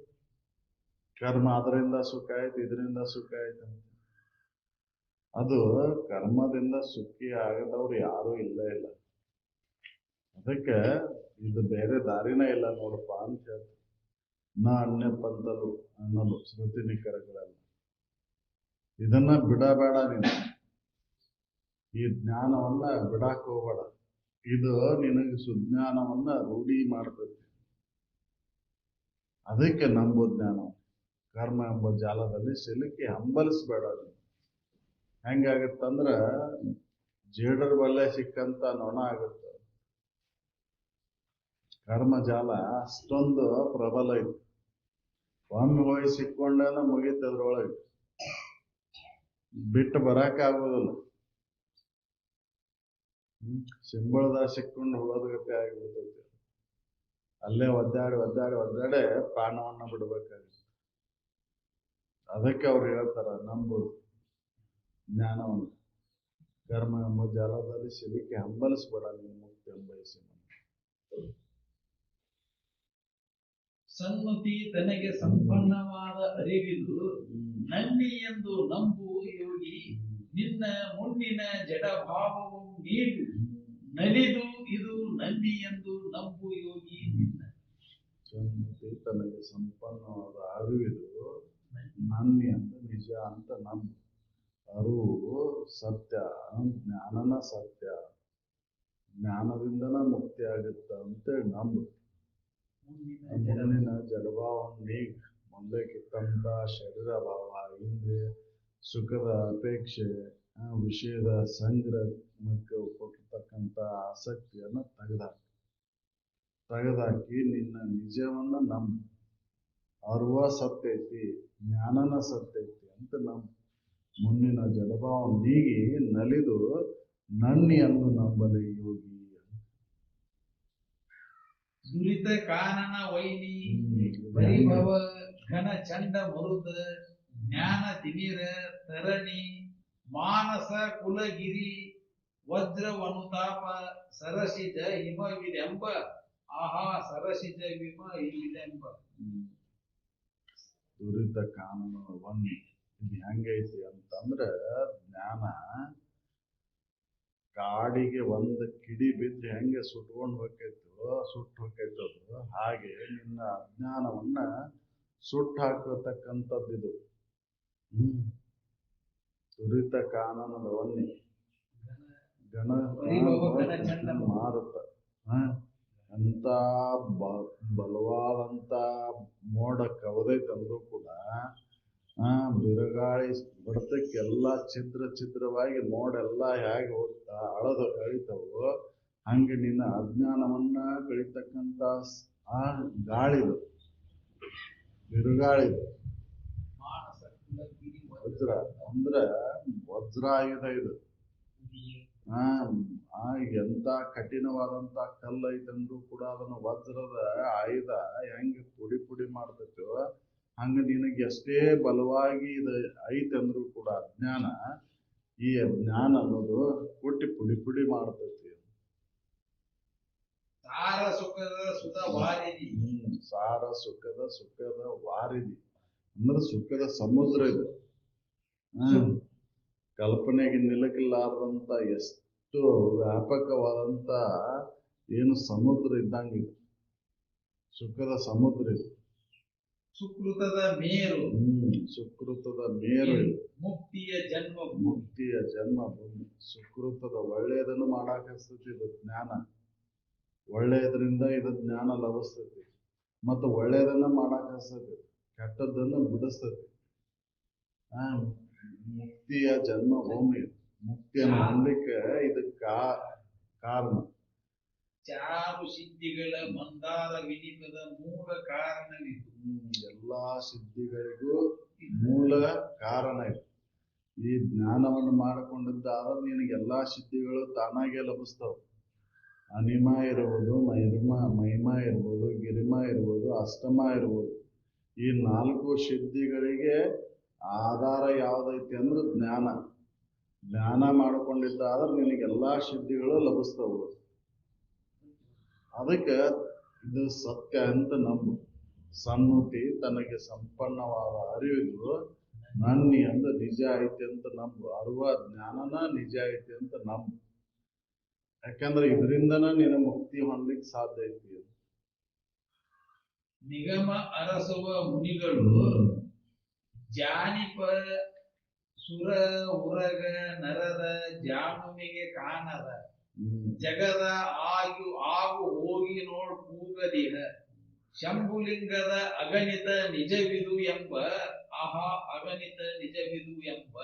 ಕರ್ಮ ಅದರಿಂದ ಸುಖ ಆಯ್ತು, ಇದರಿಂದ ಸುಖ ಆಯ್ತು ಅಂತ. ಅದು ಕರ್ಮದಿಂದ ಸುಖಿ ಆಗದವ್ರು ಯಾರೂ ಇಲ್ಲ. ಅದಕ್ಕೆ ಇದು ಬೇರೆ ದಾರಿನೇ ಇಲ್ಲ ನೋಡಪ್ಪ ಅಂತ ಹೇಳ್ತಾರೆ. ಅನ್ಯ ಪಂಥಲು ಅನ್ನೋದು ಶ್ರುತಿ ನಿಖರಗಳೆಲ್ಲ. ಇದನ್ನ ಬಿಡಬೇಡ. ನೀನು ಈ ಜ್ಞಾನವನ್ನ ಬಿಡಾಕ್ ಹೋಗ್ಬೇಡ. ಇದು ನಿನಗೆ ಸುಜ್ಞಾನವನ್ನ ರೂಢಿ ಮಾಡ್ತೈತಿ. ಅದಕ್ಕೆ ನಂಬೋ ಜ್ಞಾನ ಕರ್ಮ ಎಂಬ ಜಾಲದಲ್ಲಿ ಸಿಲುಕಿ ಹಂಬಲಿಸ್ಬೇಡ. ಹೆಂಗಾಗತ್ತಂದ್ರ ಜೇಡರ ಬಲ್ಲೆ ಸಿಕ್ಕಂತ ನೊಣ ಆಗುತ್ತೆ. ಕರ್ಮ ಜಾಲ ಅಷ್ಟೊಂದು ಪ್ರಬಲ ಐತಿ. ಒಮ್ಮೆ ಹೋಗಿ ಸಿಕ್ಕೊಂಡನ ಮುಗಿತದ್ರೊಳಗೆ ಬಿಟ್ಟು ಬರಾಕ ಆಗೋದಿಲ್ಲ. ಸಿಂಬಳದ ಸಿಕ್ಕೊಂಡು ಹುಳದ ಗತೆ ಆಗಿಬಿಡ್ತೈತಿ. ಅಲ್ಲೇ ಒದ್ದಾಡಿ ಪ್ರಾಣವನ್ನ ಬಿಡ್ಬೇಕಾಗುತ್ತೆ. ಅದಕ್ಕೆ ಅವ್ರು ಹೇಳ್ತಾರ ನಂಬುದು ಜ್ಞಾನವನ್ನು. ಕರ್ಮ ಎಂಬ ಜಾಲದಲ್ಲಿ ಸಿಲುಕಿ ಹಂಬಲಿಸ್ಬೇಡ ನೀನು ಮುಕ್ತಿ ಎಂಬಯಸಿ. ಸನ್ಮತಿ ತನಗೆ ಸಂಪನ್ನವಾದ ಅರಿವಿದು ನನ್ನಿ ಎಂದು ನಂಬು ಯೋಗಿ, ನಿನ್ನ ಮುನ್ನಿನ ಜಡಭಾವವು ನೀಡು ನಲಿದು ಇದು ನನ್ನಿ ಎಂದು ನಂಬು ಯೋಗಿ ನಿನ್ನ. ಸನ್ಮತಿ ತನಗೆ ಸಂಪನ್ನವಾದ ಅರಿವಿದು ನನ್ನಿ ಅಂತ ನಿಜ ಅಂತ ನಂಬು. ಅರಿವು ಸತ್ಯ, ಜ್ಞಾನನ ಸತ್ಯ, ಜ್ಞಾನದಿಂದನ ಮುಕ್ತಿ ಆಗುತ್ತ ಅಂತೇಳಿ ನಂಬು. ಮುಂದಿನ ಜಡಭಾವವನ್ನು ನೀಗ್ ಮೊದಲೇಕಿತ್ತಂತ ಶರೀರ ಭಾವ, ಇಂದ್ರಿಯ ಸುಖದ ಅಪೇಕ್ಷೆ, ವಿಷಯದ ಸಂಗ್ರಹಕ್ಕೆ ಕೊಟ್ಟಿರ್ತಕ್ಕಂಥ ಆಸಕ್ತಿಯನ್ನು ತೆಗೆದಾಕಿ ನಿನ್ನ ನಿಜವನ್ನ ನಂಬು. ಅರಿವ ಸತ್ಯ ಐತಿ, ಜ್ಞಾನನ ಸತ್ಯ ಐತಿ ಅಂತ ನಂಬು. ಮುಂದಿನ ಜಡಭಾವ ನೀಗಿ ನಲಿದು ನನ್ನಿ ಎಂದು ನಂಬಲಿ ಯೋಗಿ. ದುರಿತ ಕಾನನ ವೈನಿ ಪರಿಭವ ಘನ ಚಂಡ ಮರುದ ಜ್ಞಾನ ತಿಮಿರ ತರಣಿ ಮಾನಸ ಕುಲಗಿರಿ ವಜ್ರವನುತಾಪ ಸರಸಿಜ ಹಿಮವಿದೆಂಬ. ಆಹಾ ಸರಸಿಜ ಹಿಮವಿದೆಂಬ. ದುರಿತ ಕಾನನ ವನ್ನಿ ಇದು ಹೆಂಗೈತಿ ಅಂತಂದ್ರ, ಜ್ಞಾನ ಕಾಡಿಗೆ ಒಂದು ಕಿಡಿ ಬಿದ್ರೆ ಹೆಂಗೆ ಸುಟ್ಟು ಹೋಗೈತದು, ಹಾಗೆ ನಿನ್ನ ಅಜ್ಞಾನವನ್ನ ಸುಟ್ಟು ಹಾಕತಕ್ಕಂಥದ್ದು ಇದು. ದುರಿತ ಕಾನನದ ವನ್ನಿ ಮಾರುತ ಅಂತ ಬಲವಾದಂತ ಮೋಡ ಕವದೈತಂದ್ರೂ ಕೂಡ ಬಿರುಗಾಳಿ ಬಡತಕ್ಕೆಲ್ಲ ಛಿದ್ರವಾಗಿ ಮೋಡ ಎಲ್ಲ ಹೇಗೆ ಹೋಗ್ತಾ ಅಳಿತಾವೋ ಹಂಗೆ ನಿನ್ನ ಅಜ್ಞಾನವನ್ನ ಕಳಿತಕ್ಕಂತ ಆ ಗಾಳಿದು, ಬಿರುಗಾಳಿದು ವಜ್ರ ಅಂದ್ರ ವಜ್ರಾಯುಧ ಇದು. ಎಂತ ಕಠಿಣವಾದಂತ ಕಲ್ಲು ಐತಂದ್ರೂ ಕೂಡ ಅದನ್ನ ವಜ್ರದ ಆಯುಧ ಹೆಂಗೆ ಪುಡಿ ಮಾಡ್ತೈತೋ ಹಂಗ ನಿನಗೆ ಎಷ್ಟೇ ಬಲವಾಗಿ ಇದು ಐತಂದ್ರೂ ಕೂಡ ಅಜ್ಞಾನ, ಈ ಅಜ್ಞಾನ ಅನ್ನೋದು ಕೊಟ್ಟಿ ಪುಡಿ ಮಾಡ್ತೈತಿ. ಸಾರ ಸುಖದ ವಾರಿಧಿ ಅಂದ್ರೆ ಸುಖದ ಸಮುದ್ರ ಇದು. ಕಲ್ಪನೆಗೆ ನಿಲುಕಿಲ್ಲಾರ್ದಂತ ಎಷ್ಟು ವ್ಯಾಪಕವಾದಂತ ಏನು ಸಮುದ್ರ ಇದ್ದಂಗಿದೆ, ಸುಖದ ಸಮುದ್ರ ಇದು. ಸುಕೃತದ ಮೇರು ಮುಕ್ತಿಯ ಜನ್ಮಭೂಮಿ. ಸುಕೃತದ ಒಳ್ಳೆಯದನ್ನು ಮಾಡಾಕಸ್ತೈತಿ ಇದು ಜ್ಞಾನ. ಒಳ್ಳೆಯದ್ರಿಂದ ಇದು ಜ್ಞಾನ ಲಭಿಸ್ತೈತಿ ಮತ್ತು ಒಳ್ಳೆಯದನ್ನ ಮಾಡಾಕಸ್ತೈತಿ, ಕೆಟ್ಟದ್ದನ್ನು ಬಿಡಿಸ್ತೈತಿ. ಮುಕ್ತಿಯ ಜನ್ಮಭೂಮಿ, ಮುಕ್ತಿಯನ್ನು ಹೊಂದಲಿಕ್ಕೆ ಇದು ಕಾರಣ. ಚಾರು ಸಿದ್ಧಿಗಳ ಮಂದಾರ ವಿನಿಪದ ಮೂಲ ಕಾರಣವಿದು. ಎಲ್ಲಾ ಸಿದ್ಧಿಗಳಿಗೂ ಮೂಲ ಕಾರಣ ಇದು. ಈ ಜ್ಞಾನವನ್ನು ಮಾಡಿಕೊಂಡಿದ್ದಾದ್ರೆ ನಿನಗೆ ಎಲ್ಲಾ ಸಿದ್ಧಿಗಳು ತಾನಾಗೆ ಲಭಿಸ್ತಾವ. ಅನಿಮ ಇರ್ಬೋದು, ಮಹಿಮಾ ಇರ್ಬೋದು, ಗಿರಿಮಾ ಇರ್ಬೋದು, ಅಷ್ಟಮ ಇರ್ಬೋದು. ಈ 4 ಸಿದ್ಧಿಗಳಿಗೆ ಆಧಾರ ಯಾವ್ದೈತಿ ಅಂದ್ರೆ ಜ್ಞಾನ ಮಾಡಿಕೊಂಡಿದ್ದಾದ್ರೆ ನಿನಗೆಲ್ಲಾ ಸಿದ್ಧಿಗಳು ಲಭಿಸ್ತವು. ಅದಕ್ಕೆ ಇದು ಸತ್ಯ ಅಂತ ನಂಬು. ಸನ್ಮತಿ ತನಗೆ ಸಂಪನ್ನವಾದ ಅರಿವಿದು ನನ್ನಿ ಅಂದ್ರೆ ನಿಜ ಐತಿ ಅಂತ ನಂಬು. ಅರಿವ ಜ್ಞಾನನ ನಿಜ ಐತಿ ಅಂತ ನಂಬು. ಯಾಕಂದ್ರೆ ಇದರಿಂದನ ನಿನ್ನ ಮುಕ್ತಿ ಹೊಂದಲಿಕ್ಕೆ ಸಾಧ್ಯ ಐತಿ. ನಿಗಮ ಅರಸುವ ಮುನಿಗಳು ಜಾನಿಪ ಸುರ ಉರಗ ನರದ ಜಾನುಮಿಗೆ ಕಾಣದ ಜಗದ ಆಗು ಹೋಗಿ ನೋಡ್ ಕೂಗದಿಹ ಶಂಭುಲಿಂಗದ ಅಗಣಿತ ನಿಜವಿದು ಎಂಬ. ಆಹಾ ಅಗಣಿತ ನಿಜವಿದು ಎಂಬ.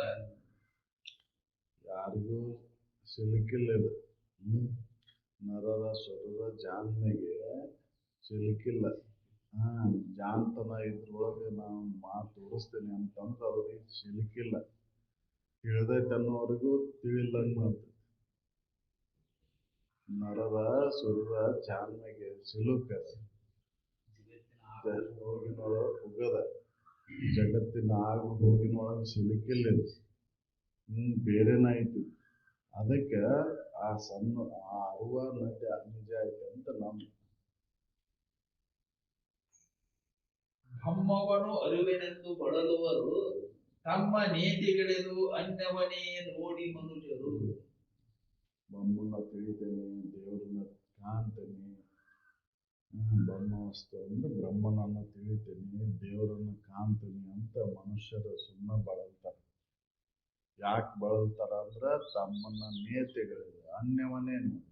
ಯಾರಿಗೂ ಸಿಲುಕಿಲ್ಲ. ನರದ ಸ್ವರದ ಜಾನ್ಮೆಗೆ ಸಿಲುಕಿಲ್ಲ. ಜಾನ್ತನ ಇದ್ರೊಳಗೆ ನಾವು ಮಾತು ತೋರಿಸ್ತೇನೆ ಅಂತಂದ್ರೆ ಅವ್ರಿಗೆ ಸಿಲುಕಿಲ್ಲ. ತಿಳಿದೈತನ್ನೋರಿಗೂ ತಿಳಿಲ್ಲಂಗ್ ಮಾಡ್ತೈತಿ. ನರದ ಸ್ವರದ ಜಾನ್ಮೆಗೆ ಸಿಲುಕ ಹೋಗಿನೊಳಗೆ ಪುಗದ, ಜಗತ್ತಿನ ಆಗು ಹೋಗಿನೊಳಗೆ ಸಿಲುಕಿಲ್ಲ. ಬೇರೆನ ಐತಿ. ಅದಕ್ಕೆ ಆ ಸಣ್ಣ ಆ ಅರುವ ನಿಜ ಐತೆ ಅಂತ ನಮ್ದು. ಬ್ರಹ್ಮವನು ಅರಿವಿನೆಂದು ಬಳಲುವರು, ತಮ್ಮ ನೀತಿಗಳಿದು ಅನ್ಯವನೇ ನೋಡಿ ಮನುಷ್ಯರು. ಬ್ರಹ್ಮನ ತಿಳಿತೇನೆ, ದೇವರನ್ನ ಕಾಣ್ತೇನೆ. ಬ್ರಹ್ಮವಸ್ತು ಅಂದ್ರೆ ಬ್ರಹ್ಮನನ್ನ ತಿಳಿತೇನೆ, ದೇವರನ್ನ ಕಾಣ್ತೇನೆ ಅಂತ ಮನುಷ್ಯರು ಸುಮ್ಮನೆ ಬಳಲ್ತಾರೆ. ಯಾಕೆ ಬಳಲ್ತಾರ ಅಂದ್ರ ತಮ್ಮನ್ನ ನೇತಿಗಳಿದೆ ಅನ್ಯವನೇ ನೋಡಿ.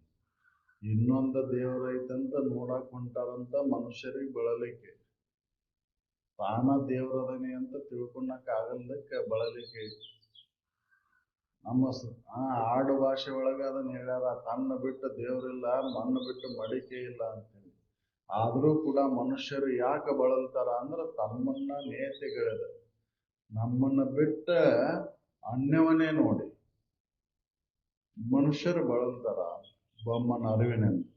ಇನ್ನೊಂದು ದೇವರೈತಂತ ನೋಡಕ್ ಹೊಂಟಾರಂತ ಮನುಷ್ಯರಿಗೆ ಬಳಲಿಕೆ. ತಾನ ದೇವರದನಿ ಅಂತ ತಿಳ್ಕೊಳಕ್ ಆಗಲ್ದಕ್ಕೆ ಬಳಲಿಕೆ ಐತಿ. ನಮ್ಮ ಆಡು ಭಾಷೆ ಒಳಗ ಅದನ್ನ ಹೇಳ್ಯಾರ, ತನ್ನ ಬಿಟ್ಟು ದೇವರಿಲ್ಲ, ಮಣ್ಣು ಬಿಟ್ಟು ಮಡಿಕೆ ಇಲ್ಲ ಅಂತೇಳಿ. ಆದ್ರೂ ಕೂಡ ಮನುಷ್ಯರು ಯಾಕೆ ಬಳಲ್ತಾರ ಅಂದ್ರ ತಮ್ಮನ್ನ ನೇತಿಗಳಿದೆ, ನಮ್ಮನ್ನ ಬಿಟ್ಟ ಅನ್ಯವನೇ ನೋಡಿ ಮನುಷ್ಯರು ಬಳಲ್ತಾರ ಬೊಮ್ಮನ ಅರಿವಿನೆಂದು.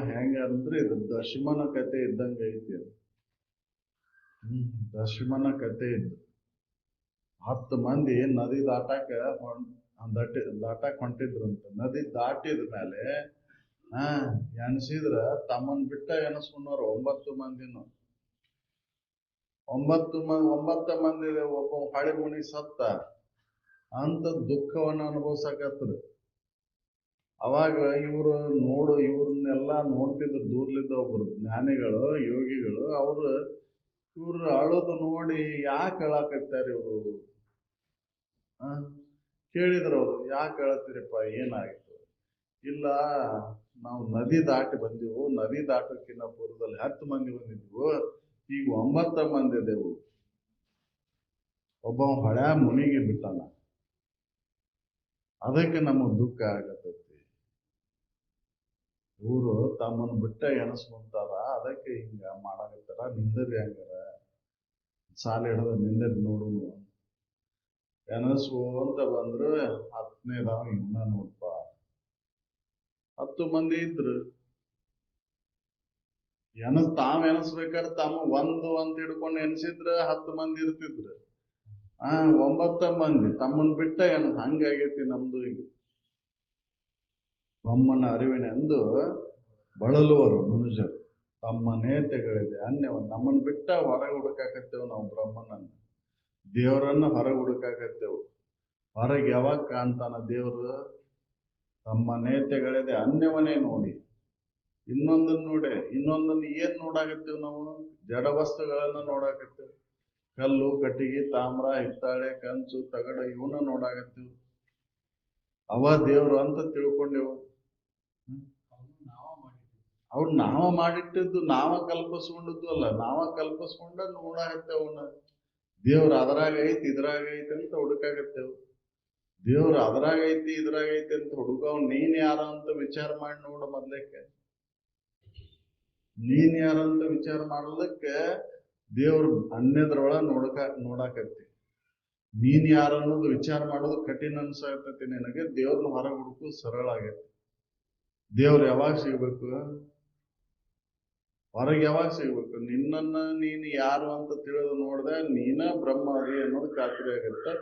ಹೆಂಗ ಅಂದ್ರೆ ಇದು ದಶಮನ ಕತೆ ಇದ್ದಂಗ ಐತಿ ಅದು. ದಶಮನ ಕತೆ ಇದ್ದು 10 ಮಂದಿ ನದಿ ದಾಟಕ್ ಹೊಂಟಿದ್ರಂತ. ನದಿ ದಾಟಿದ ಮೇಲೆ ಎಣಸಿದ್ರ ತಮ್ಮನ್ ಬಿಟ್ಟ ಎಣಸ್ಕೊಂಡವ್ರು 9 ಮಂದಿನು. 9 ಮಂದಿ ಒಬ್ಬ ಹಳೆ ಮುನಿ ಸತ್ತ ಅಂತ ದುಃಖವನ್ನ ಅನುಭವಿಸಕತ್ರು. ಅವಾಗ ಇವ್ರನ್ನೆಲ್ಲಾ ನೋಡ್ತಿದ್ರು ದೂರ್ಲಿದ್ದ ಒಬ್ರು ಜ್ಞಾನಿಗಳು, ಯೋಗಿಗಳು. ಇವ್ರು ಅಳೋದು ನೋಡಿ ಯಾಕೆ ಅಳಾಕತ್ತಾರೆ ಇವ್ರು ಕೇಳಿದ್ರು. ಅವ್ರು ಯಾಕೆ ಅಳತ್ತೀರಪ್ಪ, ಏನಾಗಿತ್ತು? ಇಲ್ಲ, ನಾವು ನದಿ ದಾಟಿ ಬಂದಿವು, ನದಿ ದಾಟಕ್ಕಿನ್ನ ಪೂರ್ವದಲ್ಲಿ 10 ಮಂದಿ ಬಂದಿದ್ವು, ಈಗ 9 ಮಂದಿ ಇದೇವು. ಒಬ್ಬ ಹಳೆ ಮುನಿಗೆ ಬಿಟ್ಟನ, ಅದಕ್ಕೆ ನಮಗ್ ದುಃಖ ಆಗತೈತಿ. ಇವರು ತಮ್ಮನ್ನು ಬಿಟ್ಟ ಎಣಸ್ಕೊಂತಾರ, ಅದಕ್ಕೆ ಹಿಂಗ ಮಾಡಾಕತ್ತಾರ. ನಿಂದರಿ ಹಂಗಾರ ಸಾಲ ಹಿಡಿದ ನಿಂದರಿ ನೋಡುನು ಎಣಸ್ಕೊಂತ ಬಂದ್ರು. 10ನೇದಾವ ಇವನ ನೋಡ್ಪ. 10 ಮಂದಿ ಇದ್ರು. ತಾವ್ ಎಣಸ್ಬೇಕಾದ್ರೆ ತಮ್ಮ ಒಂದು ಅಂತ ಹಿಡ್ಕೊಂಡು ಎಣಸಿದ್ರ 10 ಮಂದಿ ಇರ್ತಿದ್ರು. 9 ಮಂದಿ ತಮ್ಮನ್ ಬಿಟ್ಟ ಹಂಗಾಗೈತಿ ನಮ್ದು. ಈಗ ಬ್ರಹ್ಮನ ಅರಿವಿನೆಂದು ಬಳಲುವರು ಮನುಷ್ಯರು, ತಮ್ಮ ನೇತೆಗಳಿದೆ ಅನ್ಯವ. ನಮ್ಮನ್ ಬಿಟ್ಟ ಹೊರಗೆ ಹುಡುಕಾಕತ್ತೇವು ನಾವು ಬ್ರಹ್ಮನನ್ನ, ದೇವರನ್ನ ಹೊರಗೆ ಹುಡುಕಾಕತ್ತೇವು. ಹೊರಗೆ ಯಾವಾಗ ಕಾಣ್ತಾನ ದೇವರು? ತಮ್ಮ ನೇತೆಗಳಿದೆ ಅನ್ಯವನೇ ನೋಡಿ. ಇನ್ನೊಂದನ್ನ ಏನ್ ನೋಡಾಕತ್ತೇವ್ ನಾವು? ಜಡ ವಸ್ತುಗಳನ್ನ ನೋಡಾಕತ್ತೇವ್. ಕಲ್ಲು, ಕಟ್ಟಿಗೆ, ತಾಮ್ರ, ಹಿತ್ತಾಳೆ, ಕಂಚು, ತಗಡ ಇವನ್ನ ನೋಡಾಕತ್ತೇವ್. ಅವ ದೇವ್ರು ಅಂತ ತಿಳ್ಕೊಂಡೆವು. ಅವ್ರು ನಾವ ಮಾಡಿಟ್ಟಿದ್ದು, ನಾವ ಕಲ್ಪಿಸ್ಕೊಂಡದ್ದು ಅಲ್ಲ, ನಾವ ಕಲ್ಪಿಸ್ಕೊಂಡ ನೋಡಾಕತ್ತೇವ್. ಅವನ್ನ ದೇವ್ರ ಅದ್ರಾಗ ಐತಿ ಇದ್ರಾಗ ಐತಿ ಅಂತ ಹುಡುಕಾಕತ್ತೇವ್. ದೇವ್ರ ಅದ್ರಾಗ ಐತಿ ಇದ್ರಾಗ ಐತಿ ಅಂತ ಹುಡುಗ ನೀನ್ ಯಾರ ಅಂತ ವಿಚಾರ ಮಾಡಿ ನೋಡು. ಮೊದ್ಲಕ್ಕೆ ನೀನ್ ಯಾರಂತ ವಿಚಾರ ಮಾಡ್ಲಿಕ್ಕೆ ದೇವ್ರ ಅನ್ಯದ್ರೊಳ ನೋಡಾಕತ್ತಿ. ನೀನ್ ಯಾರ ಅನ್ನೋದು ವಿಚಾರ ಮಾಡೋದು ಕಠಿಣ ಅನ್ಸಾಕತ್ತೈತಿ ನಿನಗೆ. ದೇವ್ರನ್ನ ಹೊರಗೆ ಹುಡುಕು ಸರಳ ಆಗೈತಿ. ದೇವ್ರು ಯಾವಾಗ ಸಿಗ್ಬೇಕು? ಹೊರಗೆ ಯಾವಾಗ ಸಿಗ್ಬೇಕು? ನಿನ್ನನ್ನ ನೀನು ಯಾರು ಅಂತ ತಿಳಿದು ನೋಡ್ದೆ ನೀನ ಬ್ರಹ್ಮ ಅದಿ ಅನ್ನೋದು ಖಾತ್ರಿ ಆಗತ್ತೆ.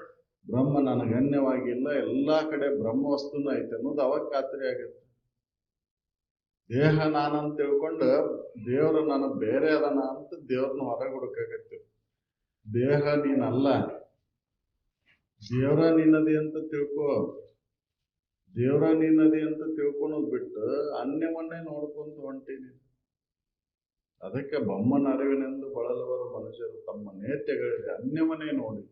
ಬ್ರಹ್ಮ ನನಗೆ ಅನ್ಯವಾಗಿಲ್ಲ, ಎಲ್ಲಾ ಕಡೆ ಬ್ರಹ್ಮ ವಸ್ತುನ ಐತೆ ಅನ್ನೋದು ಅವಾಗ ಖಾತ್ರಿ ಆಗತ್ತೆ. ದೇಹ ನಾನಂತ ತಿಳ್ಕೊಂಡು ದೇವ್ರು ನನಗ್ ಬೇರೆ ಅದನ ಅಂತ ದೇವ್ರನ್ನ ಹೊರಗೆ ಹುಡುಕಾಕತ್ತೀವಿ. ದೇಹ ನೀನಲ್ಲ, ದೇವ್ರ ನಿನ್ನದಿ ಅಂತ ತಿಳ್ಕೊ. ದೇವ್ರ ನಿನ್ನದಿ ಅಂತ ತಿಳ್ಕೊಳೋದ್ ಬಿಟ್ಟು ಅನ್ಯವನ್ನೇ ನೋಡ್ಕೊಂತ ಹೊಂಟೀನಿ. ಅದಕ್ಕೆ ಬ್ರಹ್ಮನ ಅರಿವಿನೆಂದು ಬಳಲುವರು ಮನುಷ್ಯರು, ತಮ್ಮ ನೇತ್ಯಗಳಿದೆ ಅನ್ಯವನ್ನೇ ನೋಡಿ.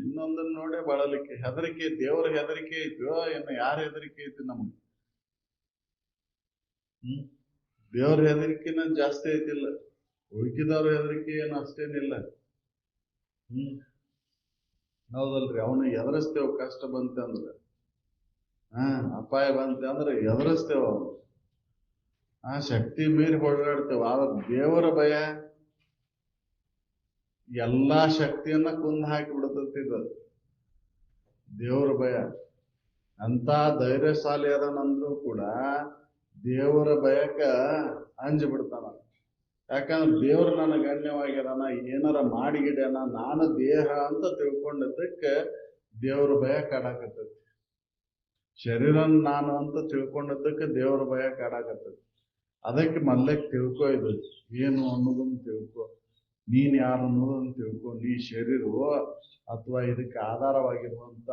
ಇನ್ನೊಂದನ್ನ ನೋಡೇ ಬಳಲಿಕ್ಕೆ. ಹೆದರಿಕೆ, ದೇವ್ರ ಹೆದರಿಕೆ ಐತೋ ಇನ್ನು ಯಾರ ಹೆದರಿಕೆ ಐತಿ ನಮ್ಗೆ? ದೇವ್ರ ಹೆದರಿಕೆನ ಜಾಸ್ತಿ ಐತಿಲ್ಲ, ಉಳ್ಕಿದವ್ರ ಹೆದರಿಕೆ ಏನು ಅಷ್ಟೇನಿಲ್ಲ. ಹೌದಲ್ರಿ? ಅವನು ಎದುರಿಸ್ತೇವ್. ಕಷ್ಟ ಬಂತಂದ್ರೆ, ಅಪಾಯ ಬಂತಂದ್ರೆ ಎದುರಿಸ್ತೇವ. ಅವನು ಶಕ್ತಿ ಮೀರಿ ಹೊಡೆದಾಡ್ತೇವ. ಆದ್ರೆ ದೇವರ ಭಯ ಎಲ್ಲಾ ಶಕ್ತಿಯನ್ನ ಕುಂದ ಹಾಕಿ ಬಿಡ್ತದ. ದೇವರ ಭಯ ಅಂತ ಧೈರ್ಯಶಾಲಿ ಅದನಂದ್ರೂ ಕೂಡ ದೇವರ ಭಯಕ್ಕ ಅಂಜಿ ಬಿಡ್ತಾನ. ಯಾಕಂದ್ರೆ ದೇವ್ರು ನನಗೆ ಗಣ್ಯವಾಗಿದಾನ, ಏನಾರ ಮಾಡಿಗಿಡ್ಯಾನ, ನಾನು ದೇಹ ಅಂತ ತಿಳ್ಕೊಂಡಿದ್ದಕ್ಕೆ ದೇವ್ರ ಭಯ ಕಾಡಾಕತ್ತೈತಿ. ಶರೀರ ನಾನು ಅಂತ ತಿಳ್ಕೊಂಡದ್ದಕ್ಕೆ ದೇವರ ಭಯ ಕಾಡಾಕತ್ತೈತಿ. ಅದಕ್ಕೆ ಮೊದ್ಲಕ್ಕೆ ತಿಳ್ಕೊ, ಇದು ಏನು ಅನ್ನೋದನ್ನ ತಿಳ್ಕೊ, ನೀನ್ ಯಾರು ಅನ್ನೋದನ್ನ ತಿಳ್ಕೊ. ನೀ ಶರೀರವೋ ಅಥವಾ ಇದಕ್ಕೆ ಆಧಾರವಾಗಿರುವಂತ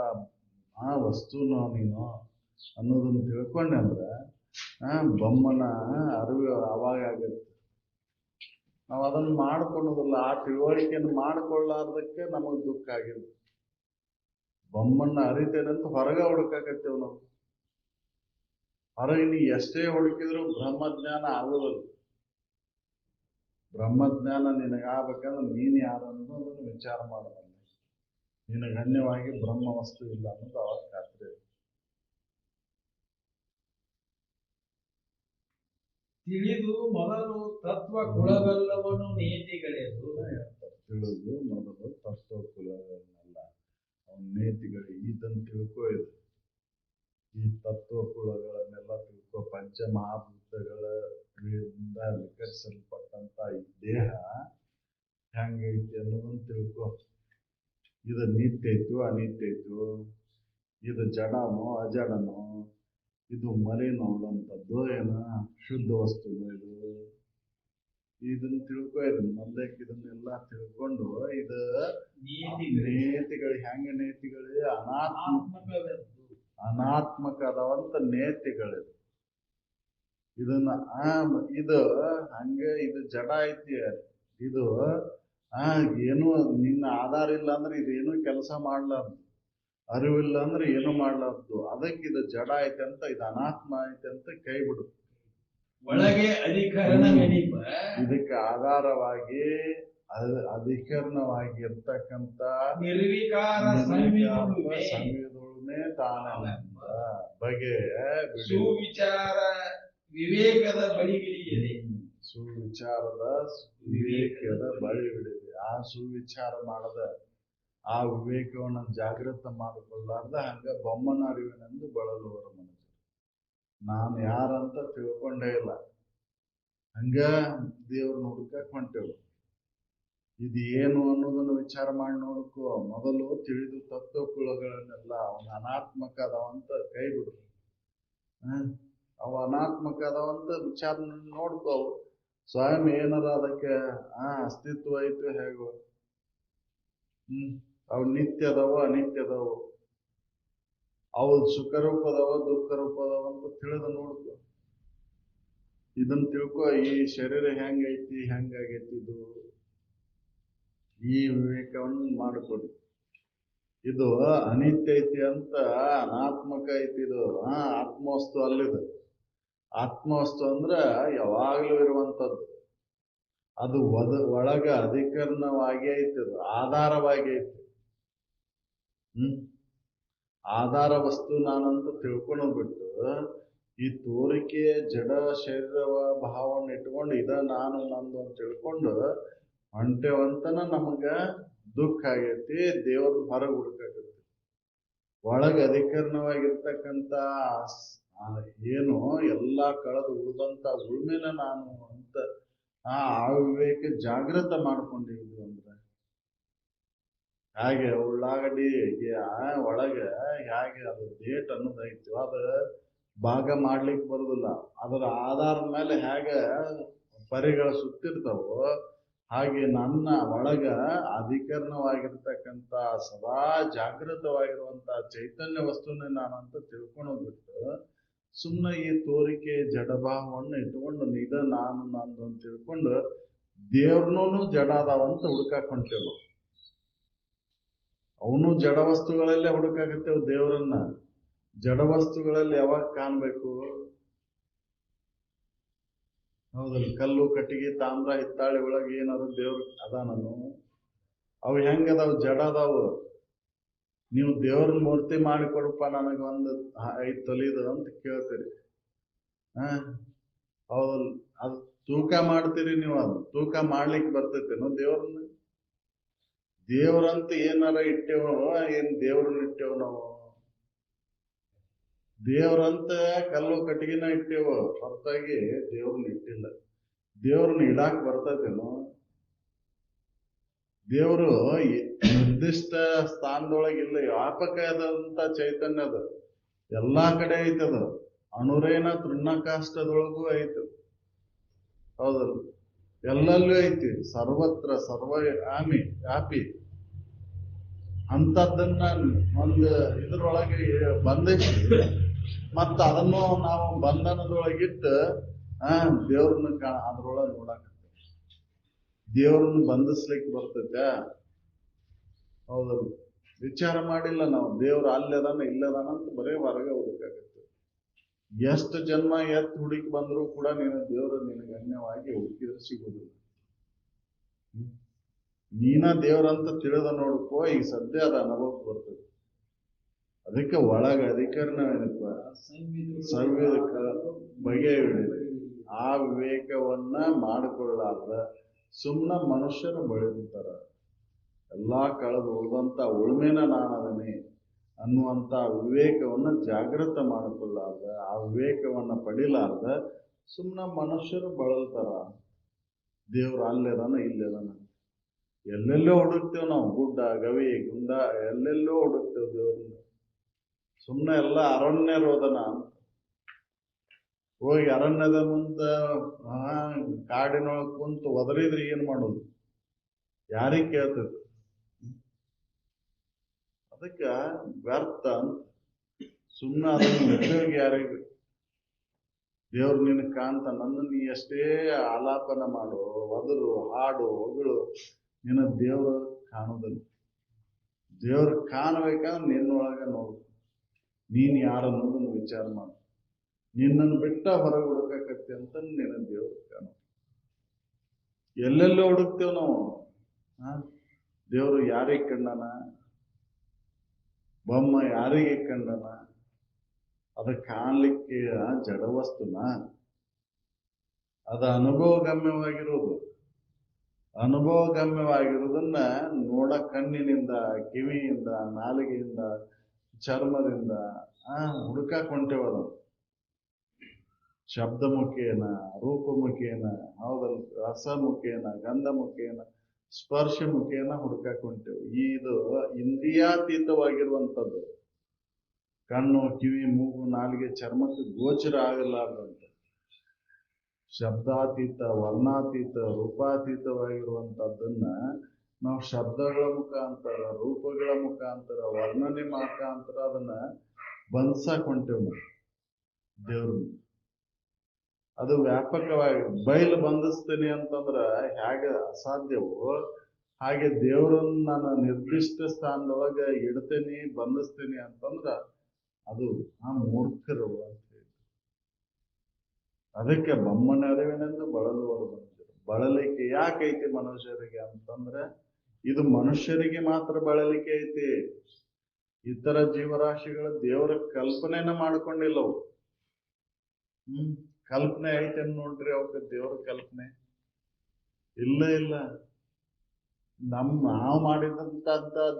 ಆ ವಸ್ತುನೋ ನೀನು ಅನ್ನೋದನ್ನ ತಿಳ್ಕೊಂಡೆ ಅಂದ್ರೆ ಬೊಮ್ಮನ ಅರಿವು ಅವಾಗ ಆಗತ್ತೆ. ನಾವು ಅದನ್ನ ಮಾಡ್ಕೊಳೋದಿಲ್ಲ, ಆ ತಿಳುವಳಿಕೆಯನ್ನು ಮಾಡ್ಕೊಳ್ಳಾರ್ದಕ್ಕೆ ನಮಗ್ ದುಃಖ ಆಗಿದೆ. ಬೊಮ್ಮನ್ನ ಅರಿತೇನಂತ ಹೊರಗ ಹುಡುಕಾಕತ್ತೇವ್ ನಾವು. ಹೊರಗೆ ನೀ ಎಷ್ಟೇ ಹುಡುಕಿದ್ರು ಬ್ರಹ್ಮಜ್ಞಾನ ಆಗೋದಿಲ್ಲ. ಬ್ರಹ್ಮಜ್ಞಾನ ನಿನಗಾಗಬೇಕಂದ್ರೆ ನೀನ್ ಯಾರು ಅನ್ನೋದನ್ನು ವಿಚಾರ ಮಾಡಬಲ್ಲ. ನಿನಗೆ ಅನ್ಯವಾಗಿ ಬ್ರಹ್ಮ ವಸ್ತು ಇಲ್ಲ ಅನ್ನೋದು ಅವಾಗ ಖಾತ್ರಿ. ತಿಳಿದು ಮೊದಲು ತತ್ವ ಕುಳವೆಲ್ಲವನ್ನು ನೇತಿಗಳೆದು. ತಿಳಿದು ಮೊದಲು ತತ್ವ ಕುಲಗಳನ್ನೆಲ್ಲ ಅವನ ನೇತಿಗಳು ಇದನ್ನು ತಿಳ್ಕೊ. ಇದು ಈ ತತ್ವ ಕುಲಗಳನ್ನೆಲ್ಲ ತಿಳ್ಕೊ. ಪಂಚಮಹಾಭೂತಗಳಿಂದ ವಿಕರಿಸಲ್ಪಟ್ಟಂತ ಈ ದೇಹ ಹೆಂಗೈತಿ ಅನ್ನೋದನ್ನ ತಿಳ್ಕೊ. ಇದು ನಿತ್ಯ ಐತು ಅನಿತ್ಯ ಐತು, ಇದು ಜಡನೋ ಅಜಡನೋ, ಇದು ಮಲಿನೋದಂಥದ್ದು ಏನ ಶುದ್ಧ ವಸ್ತುನು, ಇದನ್ನ ತಿಳ್ಕೊ. ಇದನ್ನ ಮೊದಲಕ್ಕೆ ಇದನ್ನೆಲ್ಲ ತಿಳ್ಕೊಂಡು ಇದು ನೇತಿಗಳು ಹೆಂಗ ನೇತಿಗಳು ಅನಾತ್ಮಕ ಅದಾವಂತ ನೇತಿಗಳಿದು. ಇದನ್ನ ಇದು ಹಂಗೆ ಇದು ಜಡ ಐತಿ. ಇದು ಏನು ನಿನ್ನ ಆಧಾರ ಇಲ್ಲ ಅಂದ್ರೆ ಇದೇನು ಕೆಲಸ ಮಾಡ್ಲಾರ್ದು, ಅರಿವಿಲ್ಲ ಅಂದ್ರೆ ಏನು ಮಾಡ್ಲಾರ್ದು. ಅದಕ್ಕೆ ಇದು ಜಡ ಐತೆ ಅಂತ, ಇದು ಅನಾತ್ಮ ಐತೆ ಅಂತ ಕೈ ಬಿಡು. ಒಳಗೆ ಅಧಿಕರಣ ಇದಕ್ಕೆ ಆಧಾರವಾಗಿ ಅಧಿಕರಣವಾಗಿರ್ತಕ್ಕಂಥ ನಿರ್ವಿಕಾರ ಸಂವಿಧುಳುನೇ ತಾನೆಂಬ ಬಗೆಯ ಸುವಿಚಾರ ವಿವೇಕದ ಬಳಿಗಿಳಿಯಲಿ. ಸುವಿಚಾರದ ವಿವೇಕದ ಬಳಿ ಬಿಡಿದೆ. ಆ ಸುವಿಚಾರ ಮಾಡದ ಆ ವಿವೇಕವನ್ನು ಜಾಗೃತ ಮಾಡಿಕೊಳ್ಳಾರ್ದ ಹಂಗ ಬೊಮ್ಮನ ಅರಿವಿನೆಂದು ಬಳಲುವರು ಮನುಷ್ಯರು. ನಾನು ಯಾರಂತ ತಿಳ್ಕೊಂಡೇ ಇಲ್ಲ, ಹಂಗ ದೇವ್ರನ್ನ ಹುಡುಕಕ್ ಹೊಂಟೇವು. ಇದು ಏನು ಅನ್ನೋದನ್ನು ವಿಚಾರ ಮಾಡಿ ನೋಡ್ಕೋ. ಮೊದಲು ತಿಳಿದು ತತ್ವ ಕುಲಗಳನ್ನೆಲ್ಲ ಅವನ ಅನಾತ್ಮಕ ಅದಾವಂತ ಕೈ ಬಿಡು. ಅವ ಅನಾತ್ಮಕ ಅದಾವಂತ ವಿಚಾರ ನೋಡ್ಕೋ. ಸ್ವಯಂ ಏನಾರ ಅದಕ್ಕೆ ಅಸ್ತಿತ್ವ ಐತು ಹೇಗೋ. ಅವು ನಿತ್ಯ ಅದಾವ ಅನಿತ್ಯ ಅದಾವ, ಅವು ಸುಖ ರೂಪದವ ದುಃಖ ರೂಪದವ ಅಂತ ತಿಳಿದು ನೋಡ್ಕೊ. ಇದನ್ನ ತಿಳ್ಕೊ. ಈ ಶರೀರ ಹೆಂಗೈತಿ ಹೆಂಗಾಗೈತಿ, ಇದು ಈ ವಿವೇಕವನ್ನು ಮಾಡಿಕೊಡಿ. ಇದು ಅನಿತ್ಯ ಐತಿ ಅಂತ ಅನಾತ್ಮಕ ಐತಿ. ಇದು ಆತ್ಮವಸ್ತು ಅಲ್ಲಿದು. ಆತ್ಮವಸ್ತು ಅಂದ್ರ ಯಾವಾಗ್ಲೂ ಇರುವಂತದ್ದು. ಅದು ಒಳಗ ಅಧಿಕರಣವಾಗಿ ಐತಿ, ಅದು ಆಧಾರವಾಗಿ ಐತಿ. ಆಧಾರ ವಸ್ತು ನಾನಂತ ತಿಳ್ಕೊಳೋದ್ ಬಿಟ್ಟು ಈ ತೋರಿಕೆ ಜಡ ಶರೀರವ ಭಾವವನ್ನು ಇಟ್ಕೊಂಡು ಇದ ನಾನು ನಂದು ಅಂತ ತಿಳ್ಕೊಂಡು ಹೊಂಟೆವಂತನ ನಮಗ ದುಃಖ ಆಗೈತಿ. ದೇವ್ರನ್ನ ಹೊರಗೆ ಹುಡುಕಾಗೈತಿ. ಒಳಗೆ ಅಧಿಕರಣವಾಗಿರ್ತಕ್ಕಂಥ ಏನು ಎಲ್ಲಾ ಕಳೆದು ಉಳಿದಂತ ಉಳ್ಮೇಲೆ ನಾನು ಅಂತ ಆ ವಿವೇಕ ಜಾಗೃತ ಮಾಡ್ಕೊಂಡಿದ್ದು ಅಂದ್ರೆ ಹಾಗೆ ಉಳ್ಳಾಗಡ್ಡಿ ಒಳಗೆ ಹೇಗೆ ಅದು ಡೇಟ್ ಅನ್ನೋದೈತು, ಅದು ಭಾಗ ಮಾಡ್ಲಿಕ್ಕೆ ಬರುದಿಲ್ಲ. ಅದರ ಆಧಾರದ ಮೇಲೆ ಹೇಗೆ ಪರಿಗಳ ಸುತ್ತಿರ್ತಾವೋ ಹಾಗೆ ನನ್ನ ಒಳಗ ಅಧಿಕರಣವಾಗಿರ್ತಕ್ಕಂಥ ಸದಾ ಜಾಗೃತವಾಗಿರುವಂತ ಚೈತನ್ಯ ವಸ್ತುನೇ ನಾನಂತ ತಿಳ್ಕೊಳೋದ್ ಬಿಟ್ಟು ಸುಮ್ಮನೆ ಈ ತೋರಿಕೆ ಜಡಭಾವವನ್ನು ಇಟ್ಕೊಂಡು ಇದ ನಾನು ನಂದು ಅಂತ ತಿಳ್ಕೊಂಡು ದೇವ್ರನ್ನೂ ಜಡ ಅದಾವಂತ ಹುಡುಕಾಕ್ ಹೊಂಟೇವು. ಅವನು ಜಡ ವಸ್ತುಗಳಲ್ಲೇ ಹುಡುಕಾಕತ್ತೇವು ದೇವ್ರನ್ನ. ಜಡ ವಸ್ತುಗಳಲ್ಲಿ ಯಾವಾಗ ಕಾಣ್ಬೇಕು? ಹೌದಲ್ಲ, ಕಲ್ಲು ಕಟ್ಟಿಗೆ ತಾಮ್ರ ಹಿತ್ತಾಳಿ ಒಳಗೆ ಏನಾದ್ರು ದೇವ್ರ ಅದಾನನು? ಅವು ಹೆಂಗದಾವ್? ಜಡ ಅದಾವು. ನೀವು ದೇವ್ರನ್ನ ಮೂರ್ತಿ ಮಾಡಿ ಕೊಡಪ್ಪ ನನಗ ಒಂದು 5 ತೊಲಿದು ಅಂತ ಕೇಳ್ತೀರಿ. ಹೌದಲ್ಲ, ಅದು ತೂಕ ಮಾಡ್ತೀರಿ ನೀವು. ಅದು ತೂಕ ಮಾಡ್ಲಿಕ್ಕೆ ಬರ್ತೈತೇನೋ ದೇವ್ರನ್ನ? ದೇವ್ರಂತ ಏನಾರ ಇಟ್ಟೇವ? ಏನ್ ದೇವ್ರನ್ನ ಇಟ್ಟೇವ ನಾವು? ದೇವ್ರಂತ ಕಲ್ಲು ಕಟ್ಟಿಗೆನ ಇಟ್ಟೇವ ಹೊರತಾಗಿ ದೇವ್ರನ್ನ ಇಟ್ಟಿಲ್ಲ. ದೇವ್ರನ್ನ ಇಡಾಕ್ ಬರ್ತೈತೇನೋ? ದೇವರು ನಿರ್ದಿಷ್ಟ ಸ್ಥಾನದೊಳಗಿಲ್ಲ, ವ್ಯಾಪಕ ಆದಂತ ಚೈತನ್ಯ ಅದ. ಎಲ್ಲಾ ಕಡೆ ಐತದ. ಅಣುರೇನ ತೃಣಕಾಷ್ಟದೊಳಗೂ ಐತೆ, ಹೌದಲ್ಲ? ಎಲ್ಲಲ್ಲೂ ಐತಿ, ಸರ್ವತ್ರ ಆಮಿ ವ್ಯಾಪಿ. ಅಂತದನ್ನ ಒಂದು ಇದ್ರೊಳಗೆ ಬಂದೈತಿ, ಮತ್ತ ಅದನ್ನು ನಾವು ಬಂಧನದೊಳಗಿಟ್ಟು ದೇವ್ರನ್ನ ಅದ್ರೊಳಗೆ ನೋಡಾಕತ್ತೇವೆ. ದೇವ್ರನ್ನ ಬಂಧಿಸ್ಲಿಕ್ಕೆ ಬರ್ತೈತೆ? ಹೌದಲ್ಲ? ವಿಚಾರ ಮಾಡಿಲ್ಲ ನಾವು, ದೇವ್ರ ಅಲ್ಲದಾನ ಇಲ್ಲದಾನ ಅಂತ ಬರೇ ಹೊರಗೆ ಹುಡುಕಾಗತ್ತೆ. ಎಷ್ಟು ಜನ್ಮ ಎತ್ತು ಹುಡುಕಿ ಬಂದರೂ ಕೂಡ ನೀನು ದೇವ್ರ ನಿನಗೆ ಅನ್ಯವಾಗಿ ಹುಡುಕಿದ್ರೆ ಸಿಗುದಿಲ್ಲ. ನೀನ ದೇವ್ರಂತ ತಿಳಿದ ನೋಡ್ಕೋ, ಈಗ ಸದ್ಯ ಅದ ಅನುಭವಕ್ಕೆ ಬರ್ತದೆ. ಅದಕ್ಕೆ ಒಳಗ ಅಧಿಕರಣ ಏನಪ್ಪ, ಸಂವೇದಕ ಬಗೆ ಆ ವಿವೇಕವನ್ನ ಮಾಡಿಕೊಳ್ಳಾರ್ದ ಸುಮ್ನ ಮನುಷ್ಯರು ಬೆಳೆದಿರ್ತಾರ. ಎಲ್ಲಾ ಕಳೆದು ಉಳಿದಂತ ಉಳ್ಮೇನ ನಾನದನೆ ಅನ್ನುವಂತ ವಿವೇಕವನ್ನ ಜಾಗೃತ ಮಾಡಿಕೊಳ್ಳಾರ್ದ, ಆ ವಿವೇಕವನ್ನ ಪಡಿಲಾರ್ದ ಸುಮ್ನ ಮನುಷ್ಯರು ಬಳಲ್ತಾರ. ದೇವ್ರ ಅಲ್ಲೇದಾನ ಇಲ್ಲೇದಾನ, ಎಲ್ಲೆಲ್ಲೋ ಹುಡುಕ್ತೇವ್ ನಾವು, ಗುಡ್ಡ ಗವಿ ಗುಂಡ ಎಲ್ಲೆಲ್ಲೋ ಹುಡುಕ್ತೇವ್ ದೇವ್ರನ್ನ. ಸುಮ್ನೆ ಎಲ್ಲ ಅರಣ್ಯ ರೋದನ ಅಂತ ಹೋಗಿ ಅರಣ್ಯದ ಮುಂದ ಕಾಡಿನೊಳಗೆ ಕುಂತು ಒದರಿದ್ರೆ ಏನ್ ಮಾಡೋದು? ಯಾರಿಗೆ ಕೇಳ್ತದೆ? ಅದಕ್ಕ ವ್ಯರ್ಥ ಅಂತ. ಸುಮ್ಮನೆ ಅದನ್ನು ಉಪಯೋಗ ಯಾರಿಗೆ? ದೇವ್ರು ನಿನ್ ಕಾಂತ, ನನ್ನ ನೀ ಎಷ್ಟೇ ಆಲಾಪನ ಮಾಡು, ಒದರು, ಹಾಡು, ಹೊಗಳು, ನಿನ್ನ ದೇವ್ರು ಕಾಣುದಿಲ್ಲ. ದೇವ್ರು ಕಾಣಬೇಕಾದ್ರೆ ನಿನ್ನೊಳಗೆ ನೋಡು, ನೀನ್ ಯಾರು ಅನ್ನೋದನ್ನು ವಿಚಾರ ಮಾಡು. ನಿನ್ನನ್ನು ಬಿಟ್ಟ ಹೊರಗೆ ಹುಡುಕಕತ್ತಿ ಅಂತ ನಿನ್ನ ದೇವ್ರು ಕಾಣು. ಎಲ್ಲೆಲ್ಲೋ ಹುಡುಕ್ತೇವ್ ನಾವು. ದೇವ್ರು ಯಾರಿಗೆ ಕಂಡನ? ಬೊಮ್ಮ ಯಾರಿಗೆ ಕಂಡನ? ಅದ ಕಾಣ್ಲಿಕ್ಕೆ ಜಡವಸ್ತುನ? ಅದ ಅನುಭವಗಮ್ಯವಾಗಿರೋದು. ಅನುಭವಗಮ್ಯವಾಗಿರೋದನ್ನ ನೋಡ ಕಣ್ಣಿನಿಂದ, ಕಿವಿಯಿಂದ, ನಾಲಿಗೆಯಿಂದ, ಚರ್ಮದಿಂದ ಹುಡುಕಾಕ್ ಹೊಂಟೇವದ. ಶಬ್ದ ಮುಖೇನ, ರೂಪ ಮುಖೇನ, ಹೌದಲ್ಲ, ರಸ ಮುಖೇನ, ಗಂಧ ಮುಖೇನ, ಸ್ಪರ್ಶ ಮುಖೇನ ಹುಡುಕಾಕ್ ಹೊಂಟೇವು. ಇದು ಇಂದ್ರಿಯಾತೀತವಾಗಿರುವಂಥದ್ದು. ಕಣ್ಣು, ಕಿವಿ, ಮೂಗು, ನಾಲಿಗೆ, ಚರ್ಮಕ್ಕೆ ಗೋಚರ ಆಗಲಾರ್ದಂತ ಶಬ್ದಾತೀತ, ವರ್ಣಾತೀತ, ರೂಪಾತೀತವಾಗಿರುವಂತದ್ದನ್ನ ನಾವು ಶಬ್ದಗಳ ಮುಖಾಂತರ, ರೂಪಗಳ ಮುಖಾಂತರ, ವರ್ಣನೆ ಮುಖಾಂತರ ಅದನ್ನ ಬಂದ್ಸಾಕ್ ಹೊಂಟೇವ್ ನಾವು ದೇವ್ರನ್ನ. ಅದು ವ್ಯಾಪಕವಾಗಿ ಬಯಲು ಬಂಧಿಸ್ತೀನಿ ಅಂತಂದ್ರ ಹೇಗೆ ಅಸಾಧ್ಯವೋ ಹಾಗೆ ದೇವ್ರನ್ನ ನಾನು ನಿರ್ದಿಷ್ಟ ಸ್ಥಾನದೊಳಗೆ ಇಡ್ತೇನೆ, ಬಂಧಿಸ್ತೀನಿ ಅಂತಂದ್ರ ಅದು ಮೂರ್ಖರು ಅಂತ ಹೇಳಿ. ಅದಕ್ಕೆ ಬೊಮ್ಮನ ಅರಿವಿನೆಂದು ಬಳಲುವರು ಮನುಷ್ಯರು. ಬಳಲಿಕೆ ಯಾಕೈತಿ ಮನುಷ್ಯರಿಗೆ ಅಂತಂದ್ರೆ, ಇದು ಮನುಷ್ಯರಿಗೆ ಮಾತ್ರ ಬಳಲಿಕೆ ಐತಿ. ಇತರ ಜೀವರಾಶಿಗಳ ದೇವರ ಕಲ್ಪನೆನ ಮಾಡ್ಕೊಂಡಿಲ್ಲವು. ಕಲ್ಪನೆ ಐತೆ ನೋಡ್ರಿ, ಅವಕ್ಕೆ ದೇವ್ರ ಕಲ್ಪನೆ ಇಲ್ಲ. ನಾವು ಮಾಡಿದಂತ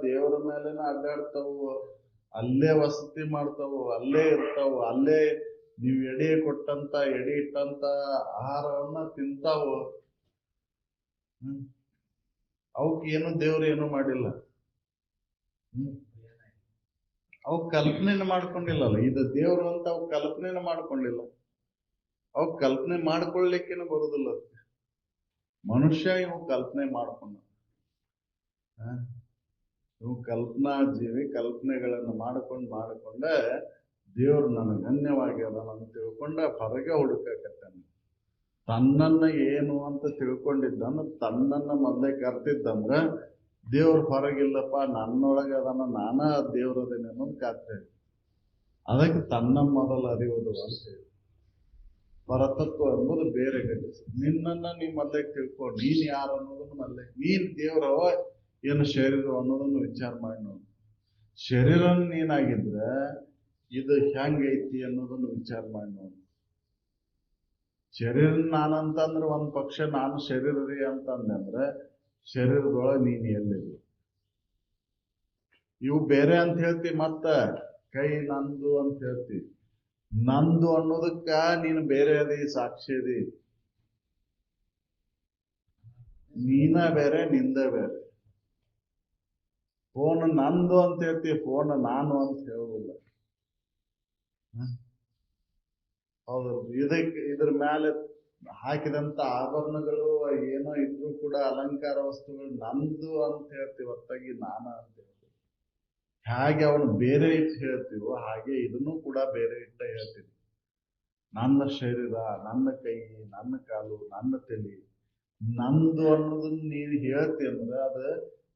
ದೇವರ ಮೇಲೆನ ಅಡ್ಡಾಡ್ತಾವು, ಅಲ್ಲೇ ವಸತಿ ಮಾಡ್ತಾವು, ಅಲ್ಲೇ ಇರ್ತಾವು, ಅಲ್ಲೇ ನೀವು ಎಡೆ ಇಟ್ಟಂತ ಆಹಾರವನ್ನ ತಿಂತಾವು. ಅವಕ್ಕೆ ಏನು ದೇವ್ರು ಏನು ಮಾಡಿಲ್ಲ. ಅವ್ ಕಲ್ಪನೆನ ಮಾಡ್ಕೊಂಡಿಲ್ಲಲ್ಲ. ಇದು ದೇವ್ರು ಅಂತ ಅವ್ ಕಲ್ಪನೆನ ಮಾಡ್ಕೊಂಡಿಲ್ಲ. ಅವ್ ಕಲ್ಪನೆ ಮಾಡ್ಕೊಳ್ಳಿಕ್ಕೇನು ಬರುದಿಲ್ಲ. ಮನುಷ್ಯ ಇವು ಕಲ್ಪನೆ ಮಾಡ್ಕೊಂಡ, ಇವು ಕಲ್ಪನಾ ಜೀವಿ. ಕಲ್ಪನೆಗಳನ್ನು ಮಾಡಿಕೊಂಡೆ ದೇವ್ರು ನನಗೆ ಧನ್ಯವಾಗಿ ಅದಾನ ಅಂತ ತಿಳ್ಕೊಂಡ ಹೊರಗೆ ಹುಡುಕಕತ್ತಾನೆ. ತನ್ನನ್ನ ಏನು ಅಂತ ತಿಳ್ಕೊಂಡಿದ್ದಂದ್ರೆ, ತನ್ನನ್ನ ಮೊದಲೇ ಕರ್ತಿದ್ದಂದ್ರ ದೇವ್ರ ಹೊರಗಿಲ್ಲಪ್ಪ, ನನ್ನೊಳಗೆ ಅದನ್ನ ನಾನಾ ದೇವ್ರದೇನೆ ಅನ್ನೋದು ಖಾತ್ರಿ. ಅದಕ್ಕೆ ತನ್ನ ಮೊದಲು ಅರಿಯೋದು ಅಂತ ಹೇಳಿ. ಪರತತ್ವ ಎಂಬುದು ಬೇರೆ ಘಟಿಸಿ ನಿನ್ನನ್ನ ನೀ ಮೊದಲೇ ತಿಳ್ಕೊ. ನೀನ್ ಯಾರು ಅನ್ನೋದನ್ನು ಮೊದಲೇ, ನೀನ್ ದೇವ್ರವ ಏನು ಶರೀರ ಅನ್ನೋದನ್ನು ವಿಚಾರ ಮಾಡಿ ನೋಡು. ಶರೀರ ನೀನಾಗಿದ್ರೆ ಇದು ಹೆಂಗೈತಿ ಅನ್ನೋದನ್ನು ವಿಚಾರ ಮಾಡಿ ನೋಡು. ಶರೀರ ನಾನಂತಂದ್ರೆ ಒಂದ್ ಪಕ್ಷ ನಾನು ಶರೀರ ರೀ ಅಂತಂದೆ ಅಂದ್ರೆ ಶರೀರದೊಳಗೆ ನೀನ್ ಎಲ್ಲಿದೆ? ಇವು ಬೇರೆ ಅಂತ ಹೇಳ್ತಿ. ಮತ್ತ ಕೈ ನಂದು ಅಂತ ಹೇಳ್ತಿ. ನಂದು ಅನ್ನೋದಕ್ಕ ನೀನು ಬೇರೆ ಅದಿ, ಸಾಕ್ಷಿ ಅದಿ. ನೀನ ಬೇರೆ, ನಿಂದ ಬೇರೆ. ಫೋನ್ ನಂದು ಅಂತ ಹೇಳ್ತಿ, ಫೋನ್ ನಾನು ಅಂತ ಹೇಳುದಿಲ್ಲ. ಹೌದಲ್ರಿ, ಇದ್ರ ಮೇಲೆ ಹಾಕಿದಂತ ಆಭರಣಗಳು ಏನೋ ಇದ್ರು ಕೂಡ ಅಲಂಕಾರ ವಸ್ತುಗಳು ನಂದು ಅಂತ ಹೇಳ್ತೀವಿ ಹೊರತಾಗಿ ನಾನ ಅಂತ ಹೇಳ್ತೀವಿ. ಹಾಗೆ ಅವನು ಬೇರೆ ಇಟ್ಟು ಹೇಳ್ತೀವೋ ಹಾಗೆ ಇದನ್ನು ಕೂಡ ಬೇರೆ ಇಟ್ಟ ಹೇಳ್ತೀವಿ. ನನ್ನ ಶರೀರ, ನನ್ನ ಕೈ, ನನ್ನ ಕಾಲು, ನನ್ನ ತಲೆ ನಂದು ಅನ್ನೋದನ್ನ ನೀನು ಹೇಳ್ತಿ ಅಂದ್ರೆ ಅದ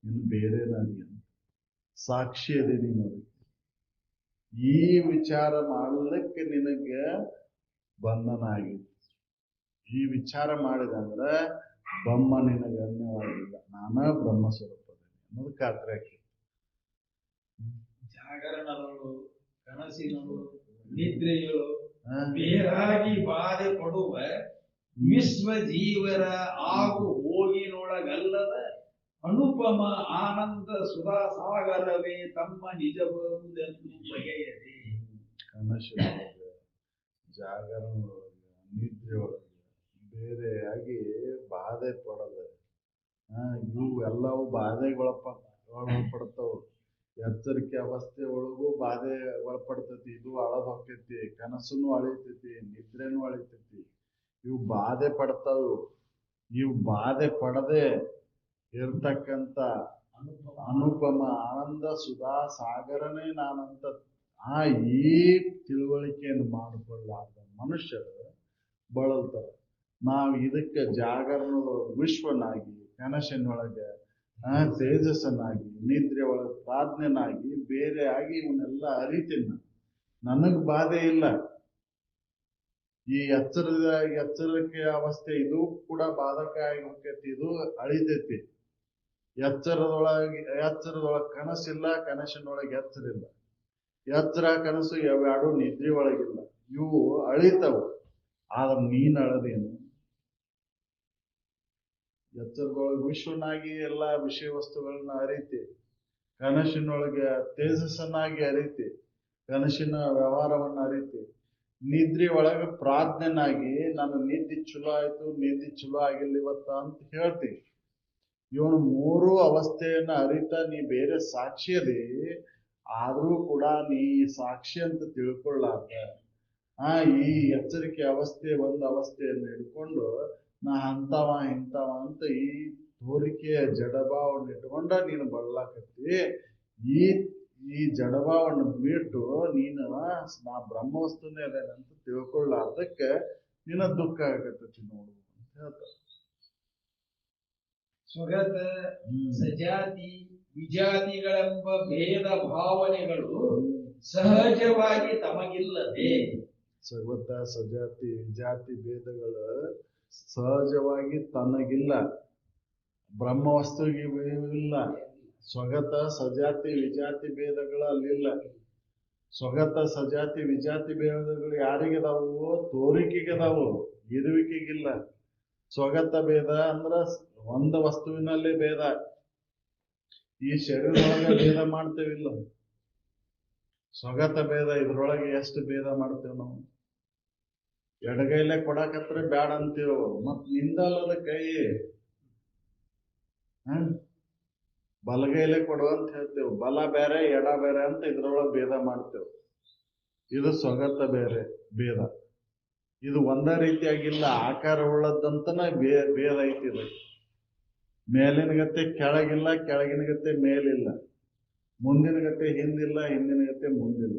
ನೀನು ಬೇರೆ ನದಿ ಅಂತ ಸಾಕ್ಷಿ ಅದೇ ನೀನು ಅದಕ್ಕೆ. ಈ ವಿಚಾರ ಮಾಡ್ಲಿಕ್ಕೆ ನಿನಗೆ ಬಂಧನ ಆಗಿತ್ತು. ಈ ವಿಚಾರ ಮಾಡಿದಂದ್ರೆ ಬ್ರಹ್ಮ ನಿನಗೆ ಅನ್ಯವಾಗಿಲ್ಲ, ನಾನ ಬ್ರಹ್ಮ ಸ್ವರೂಪದಲ್ಲಿ ಅನ್ನೋದು ಖಾತ್ರಿ ಆಕಿ. ಜಾಗರಣಗಳು, ಕನಸಿನಗಳು, ನಿದ್ರೆಗಳು ಬೇರಾಗಿ ಬಾಧೆ ಪಡುವ ವಿಶ್ವ ಜೀವರ ಆಗು ಹೋಗಿನೊಳಗಲ್ಲದ ಅನುಪಮ ಆನಂದ ಸುಧಾ ಸಾಗರವೇ ತಮ್ಮ ನಿಜವೆಂದು ಬಗೆಯದೆ. ಕನಸಿನೊಳಗೆ, ಜಾಗರಣದೊಳಗೆ, ನಿದ್ರೆಯೊಳಗೆ ಬೇರೆಯಾಗಿ ಬಾಧೆ ಪಡದೆ ಇವು ಎಲ್ಲವೂ ಬಾಧೆಗೊಳಪಡ್ತಾವ. ಎಚ್ಚರಿಕೆ ಅವಸ್ಥೆ ಒಳಗೂ ಬಾಧೆ ಒಳಪಡ್ತೈತಿ. ಇದು ಅಳದ್ ಹೋಗ್ತೈತಿ, ಕನಸುನು ಅಳಿತೈತಿ, ನಿದ್ರೆನೂ ಅಳಿತೈತಿ. ಇವು ಬಾಧೆ ಪಡ್ತಾವ. ಇವು ಬಾಧೆ ಪಡದೆ ಇರ್ತಕ್ಕಂಥ ಅನುಪಮ ಆನಂದ ಸುಧಾ ಸಾಗರನೇ ನಾನಂತ ಈ ತಿಳುವಳಿಕೆಯನ್ನು ಮಾಡಿಕೊಳ್ಳಾರ್ದ ಮನುಷ್ಯರು ಬಳಲ್ತಾರೆ. ನಾವು ಇದಕ್ಕೆ ಜಾಗರಣದೊಳಗೆ ವಿಶ್ವನಾಗಿ, ಕನಸಿನೊಳಗೆ ತೇಜಸ್ಸನಾಗಿ, ನಿದ್ರೆ ಒಳಗೆ ಪ್ರಾಜ್ಞನಾಗಿ ಬೇರೆ ಆಗಿ ಇವನ್ನೆಲ್ಲ ಅರಿತೀನಿ. ನನಗ್ ಬಾಧೆ ಇಲ್ಲ. ಈ ಎಚ್ಚರಿಕೆ ಅವಸ್ಥೆ ಇದು ಕೂಡ ಬಾಧಕ ಆಗಿ ಹೋಗ್ತೈತಿ, ಇದು ಅಳಿತೈತಿ. ಎಚ್ಚರದೊಳಗೆ ಕನಸಿಲ್ಲ, ಕನಸಿನೊಳಗೆ ಎಚ್ಚರಿಲ್ಲ. ಎಚ್ಚರ ಕನಸು ಯಾವ್ಯಾಡು ನಿದ್ರೆ ಒಳಗಿಲ್ಲ. ಇವು ಅಳಿತವು. ಆದ್ರೆ ನೀನ್ ಅಳದೇನು? ಎಚ್ಚರದೊಳಗೆ ವಿಶ್ವನಾಗಿ ಎಲ್ಲ ವಿಷಯ ವಸ್ತುಗಳನ್ನ ಅರಿತಿ, ಕನಸಿನೊಳಗೆ ತೇಜಸ್ಸನ್ನಾಗಿ ಅರಿತಿ, ಕನಸಿನ ವ್ಯವಹಾರವನ್ನ ಅರಿತಿ, ನಿದ್ರೆ ಒಳಗೆ ಪ್ರಾಜ್ಞನಾಗಿ ನನ್ನ ನಿದ್ದೆ ಚಲೋ ಆಯ್ತು, ನಿದ್ದೆ ಚಲೋ ಆಗಿಲ್ಲ ಇವತ್ತ ಅಂತ ಹೇಳ್ತಿ. ಇವನು ಮೂರು ಅವಸ್ಥೆಯನ್ನ ಅರಿತ ನೀ ಬೇರೆ ಸಾಕ್ಷಿಯದಿ, ಆದ್ರೂ ಕೂಡ ನೀ ಸಾಕ್ಷಿ ಅಂತ ತಿಳ್ಕೊಳ್ಳಾರ್ದ ಈ ಎಚ್ಚರಿಕೆ ಅವಸ್ಥೆ ಒಂದು ಅವಸ್ಥೆಯನ್ನು ಹಿಡ್ಕೊಂಡು ನಾ ಅಂತವ ಇಂತವ ಅಂತ ಈ ತೋರಿಕೆಯ ಜಡಭಾವವನ್ನು ಇಟ್ಕೊಂಡ ನೀನು ಬಳಲಾಕತ್ತಿ. ಈ ಜಡಭಾವವನ್ನು ಬಿಟ್ಟು ನೀನು ನಾ ಬ್ರಹ್ಮವಸ್ತುನೇ ಅದೇನಂತ ತಿಳ್ಕೊಳ್ಳಾರ್ದಕ್ಕೆ ನಿನ್ನ ದುಃಖ ಆಗತ್ತತಿ ನೋಡು ಅಂತ ಹೇಳ್ತಾರೆ. ಸ್ವಗತ ಸಜಾತಿ ವಿಜಾತಿಗಳೆಂಬ ಭೇದ ಭಾವನೆಗಳು ಸಹಜವಾಗಿ ತಮಗಿಲ್ಲದೆ. ಸ್ವಗತ ಸಜಾತಿ ವಿಜಾತಿ ಭೇದಗಳು ಸಹಜವಾಗಿ ತನಗಿಲ್ಲ, ಬ್ರಹ್ಮವಸ್ತುವಿಗೆ ಇಲ್ಲ. ಸ್ವಗತ ಸಜಾತಿ ವಿಜಾತಿ ಭೇದಗಳು ಅಲ್ಲಿಲ್ಲ. ಸ್ವಗತ ಸಜಾತಿ ವಿಜಾತಿ ಭೇದಗಳು ಯಾರಿಗದಾವು? ತೋರಿಕೆಗದಾವು, ಇರುವಿಕೆಗಿಲ್ಲ. ಸ್ವಗತ ಭೇದ ಅಂದ್ರ ಒಂದು ವಸ್ತುವಿನಲ್ಲೇ ಭೇದ. ಈ ಶರೀರದೊಳಗೆ ಭೇದ ಮಾಡ್ತೇವಿಲ್ಲ. ಸ್ವಗತ ಭೇದ ಇದ್ರೊಳಗೆ ಎಷ್ಟು ಭೇದ ಮಾಡ್ತೇವೆ ನಾವು? ಎಡಗೈಲೆ ಕೊಡಾಕತ್ರ ಬ್ಯಾಡ ಅಂತೀವ, ಮತ್ ನಿಂದಲ್ಲದ ಕೈ ಬಲಗೈಲೆ ಕೊಡುವಂತ ಹೇಳ್ತೇವೆ. ಬಲ ಬೇರೆ ಎಡ ಬೇರೆ ಅಂತ ಇದ್ರೊಳಗೆ ಭೇದ ಮಾಡ್ತೇವೆ. ಇದು ಸ್ವಗತ ಬೇರೆ ಭೇದ. ಇದು ಒಂದೇ ರೀತಿಯಾಗಿಲ್ಲ, ಆಕಾರ ಉಳ್ಳದಂತನ ಭೇದ ಐತಿ. ಇದು ಮೇಲಿನ ಗತೆ ಕೆಳಗಿಲ್ಲ, ಕೆಳಗಿನ ಗತೆ ಮೇಲಿಲ್ಲ, ಮುಂದಿನ ಗತೆ ಹಿಂದಿಲ್ಲ, ಹಿಂದಿನ ಗತೆ ಮುಂದಿಲ್ಲ.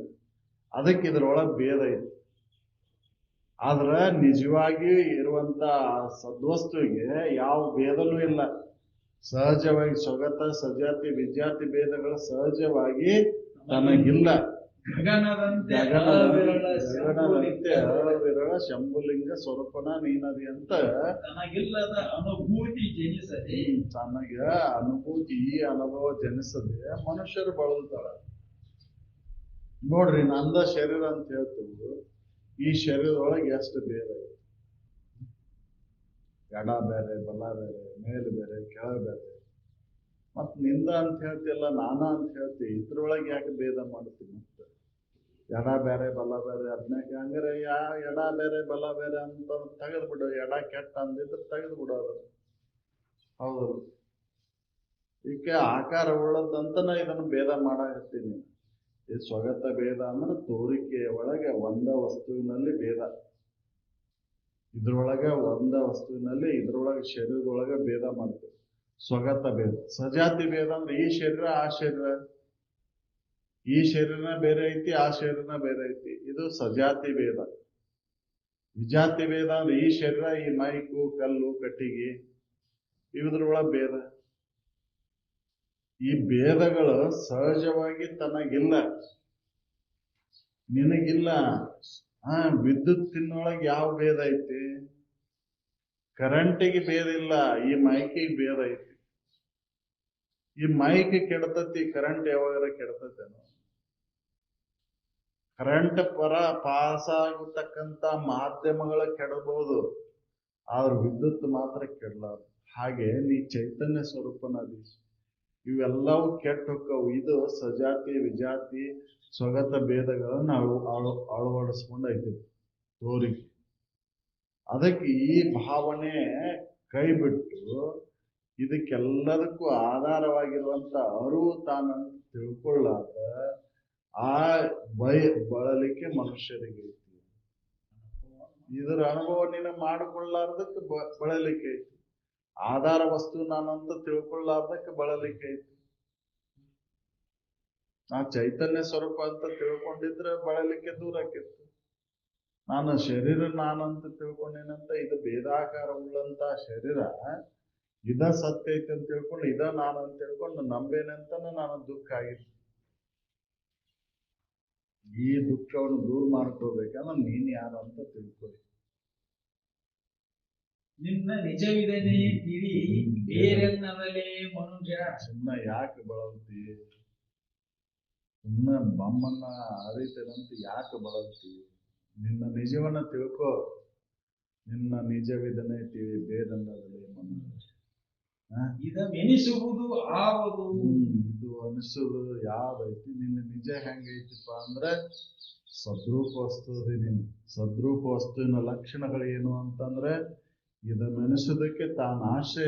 ಅದಕ್ಕೆ ಇದ್ರೊಳಗೆ ಭೇದ ಐತಿ. ಆದ್ರ ನಿಜವಾಗಿ ಇರುವಂತ ಸದ್ವಸ್ತುವಿಗೆ ಯಾವ ಭೇದನೂ ಇಲ್ಲ. ಸಹಜವಾಗಿ ಸ್ವಗತ ಸಜಾತಿ ವಿಜಾತಿ ಭೇದಗಳು ಸಹಜವಾಗಿ ತನಗಿಲ್ಲ. ಗಗನದಂತೆ ಅವಿರಳ ಶಂಭುಲಿಂಗ ಸ್ವರೂಪನ ನೀನದಿ ಅಂತ ತನಗಿಲ್ಲದ ಅನುಭೂತಿ ಜನಿಸದೆ. ತನಗ ಅನುಭೂತಿ ಅನುಭವ ಜನಿಸದೆ ಮನುಷ್ಯರು ಬಳಲ್ತಾರ. ನೋಡ್ರಿ, ನಂದ ಶರೀರ ಅಂತ ಹೇಳ್ತೀವಿ. ಈ ಶರೀರದೊಳಗೆ ಎಷ್ಟು ಭೇದ ಇದೆ. ಎಡ ಬೇರೆ, ಬಲ ಬೇರೆ, ಮೇಲೆ ಬೇರೆ, ಕೆಳ ಬೇರೆ. ಮತ್ ನಿಂದ ಅಂತ ಹೇಳ್ತಿಲ್ಲ, ನಾನ ಅಂತ ಹೇಳ್ತಿ. ಇದ್ರೊಳಗೆ ಯಾಕೆ ಭೇದ ಮಾಡ್ತೀನಿ? ಮತ್ತೆ ಎಡ ಬೇರೆ ಬಲ ಬೇರೆ ಅದನ್ನ ಹಂಗಾರೆ ಎಡ ಬೇರೆ ಬಲ ಬೇರೆ ಅಂತ ತೆಗೆದು ಬಿಡು. ಎಡ ಕೆಟ್ಟ ಅಂದಿದ್ರೆ ತೆಗೆದು ಬಿಡೋದು. ಹೌದು, ಈಕೆ ಆಕಾರ ಉಳ್ಳದಂತನ ಇದನ್ನು ಭೇದ ಮಾಡಾಕತ್ತೀನಿ. ಈ ಸ್ವಗತ ಭೇದ ಅಂದ್ರೆ ತೋರಿಕೆಯ ಒಳಗೆ ಒಂದ ವಸ್ತುವಿನಲ್ಲಿ ಭೇದ, ಇದ್ರೊಳಗೆ ಒಂದ ವಸ್ತುವಿನಲ್ಲಿ ಇದ್ರೊಳಗೆ ಶರೀರದೊಳಗೆ ಭೇದ ಮಾಡ್ತೇವೆ, ಸ್ವಗತ ಭೇದ. ಸಜಾತಿ ಭೇದ ಅಂದ್ರೆ ಈ ಶರೀರ ಆ ಶರೀರ, ಈ ಶರೀರನ ಬೇರೆ ಐತಿ ಆ ಶರೀರನ ಬೇರೆ ಐತಿ, ಇದು ಸಜಾತಿ ಭೇದ. ವಿಜಾತಿ ಭೇದ ಅಂದ್ರೆ ಈ ಶರೀರ ಈ ಮೈಕು ಕಲ್ಲು ಕಟ್ಟಿಗೆ ಇವುದ್ರೊಳಗೆ ಭೇದ. ಈ ಭೇದಗಳು ಸಹಜವಾಗಿ ತನಗಿಲ್ಲ, ನಿನಗಿಲ್ಲ. ವಿದ್ಯುತ್ತಿನೊಳಗೆ ಯಾವ ಭೇದ ಐತಿ? ಕರೆಂಟಿಗೆ ಭೇದ ಇಲ್ಲ, ಈ ಮೈಕಿಗೆ ಭೇದ ಐತಿ. ಈ ಮೈಕ್ ಕೆಡ್ತತಿ, ಕರೆಂಟ್ ಯಾವಾಗಾರ ಕೆಡ್ತತೇನೋ? ಕರೆಂಟ್ ಪಾಸ್ ಆಗತಕ್ಕಂತ ಮಾಧ್ಯಮಗಳ ಕೆಡಬಹುದು, ಆದ್ರೆ ವಿದ್ಯುತ್ ಮಾತ್ರ ಕೆಡಲಾರದು. ಹಾಗೆ ನೀ ಚೈತನ್ಯ ಸ್ವರೂಪನದಿ, ಇವೆಲ್ಲವೂ ಕೆಟ್ಟ ಹೊಕ್ಕವು. ಇದು ಸಜಾತಿ ವಿಜಾತಿ ಸ್ವಗತ ಭೇದಗಳನ್ನು ಅಳವಡಿಸ್ಕೊಂಡು ಐತಿ ತೋರಿಗೆ. ಅದಕ್ಕೆ ಈ ಭಾವನೆ ಕೈ ಬಿಟ್ಟು ಇದಕ್ಕೆಲ್ಲದಕ್ಕೂ ಆಧಾರವಾಗಿರುವಂತ ಅರಿವು ತಾನಂತ ತಿಳ್ಕೊಳ್ಳಾದ ಆ ಬಳಲಿಕೆ ಮನುಷ್ಯರಿಗೆ ಐತಿ. ಇದರ ಅನುಭವ ನೀನು ಮಾಡಿಕೊಳ್ಳಾರ್ದಕ್ಕೆ ಬಳಲಿಕೆ ಐತಿ. ಆಧಾರ ವಸ್ತು ನಾನಂತ ತಿಳ್ಕೊಳ್ಳಾರ್ದಕ್ಕೆ ಬಳಲಿಕೆ ಐತಿ. ನಾ ಚೈತನ್ಯ ಸ್ವರೂಪ ಅಂತ ತಿಳ್ಕೊಂಡಿದ್ರೆ ಬಳಲಿಕೆ ದೂರ ಆಕಿತ್ತು. ನಾನು ಶರೀರ ನಾನಂತ ತಿಳ್ಕೊಂಡೇನಂತ ಇದು ಭೇದಾಕಾರ ಉಳ್ಳಂತ ಶರೀರ ಇದ ಸತ್ಯ ಐತಿ ಅಂತ ತಿಳ್ಕೊಂಡು ಇದ ನಾನು ಅಂತ ತಿಳ್ಕೊಂಡು ನಂಬೇನಂತ ನಾನು ದುಃಖ ಆಗಿತ್ತು. ಈ ದುಃಖವನ್ನು ದೂರ ಮಾಡ್ಕೋಬೇಕಂದ್ರೆ ನೀನ್ ಯಾರು ಅಂತ ತಿಳ್ಕೊಳ್ಳಿ. ನಿನ್ನ ನಿಜವಿದನೆ ತಿಳಿ ಬೇರೆನ್ನದಲೇ ಮನುಷ್ಯ. ಸುಮ್ಮನೆ ಯಾಕೆ ಬಳಲ್ತಿ? ಸುಮ್ಮನೆ ಬಮ್ಮನ್ನ ಅರಿತೇನಂತ ಯಾಕೆ ಬಳಲ್ತಿ? ನಿನ್ನ ನಿಜವನ್ನ ತಿಳ್ಕೊ. ನಿನ್ನ ನಿಜವಿದನೆ ತಿಳಿ ಬೇರೆನ್ನದಲೇ ಮನುಷ್ಯ. ಇದೆನಿಸುವುದು ಆವುದು. ಇದು ಅನಿಸುದು ಯಾವ್ದೈತಿ? ನಿನ್ನ ನಿಜ ಹೆಂಗೈತಿಪ್ಪ ಅಂದ್ರೆ ಸದ್ರೂಪ ವಸ್ತು ಅದಿ. ನೀನು ಸದ್ರೂಪ ವಸ್ತುವಿನ ಲಕ್ಷಣಗಳೇನು ಅಂತಂದ್ರೆ ಇದನ್ನೆನಿಸುವುದಕ್ಕೆ ತಾನು ಆಶ್ರಯ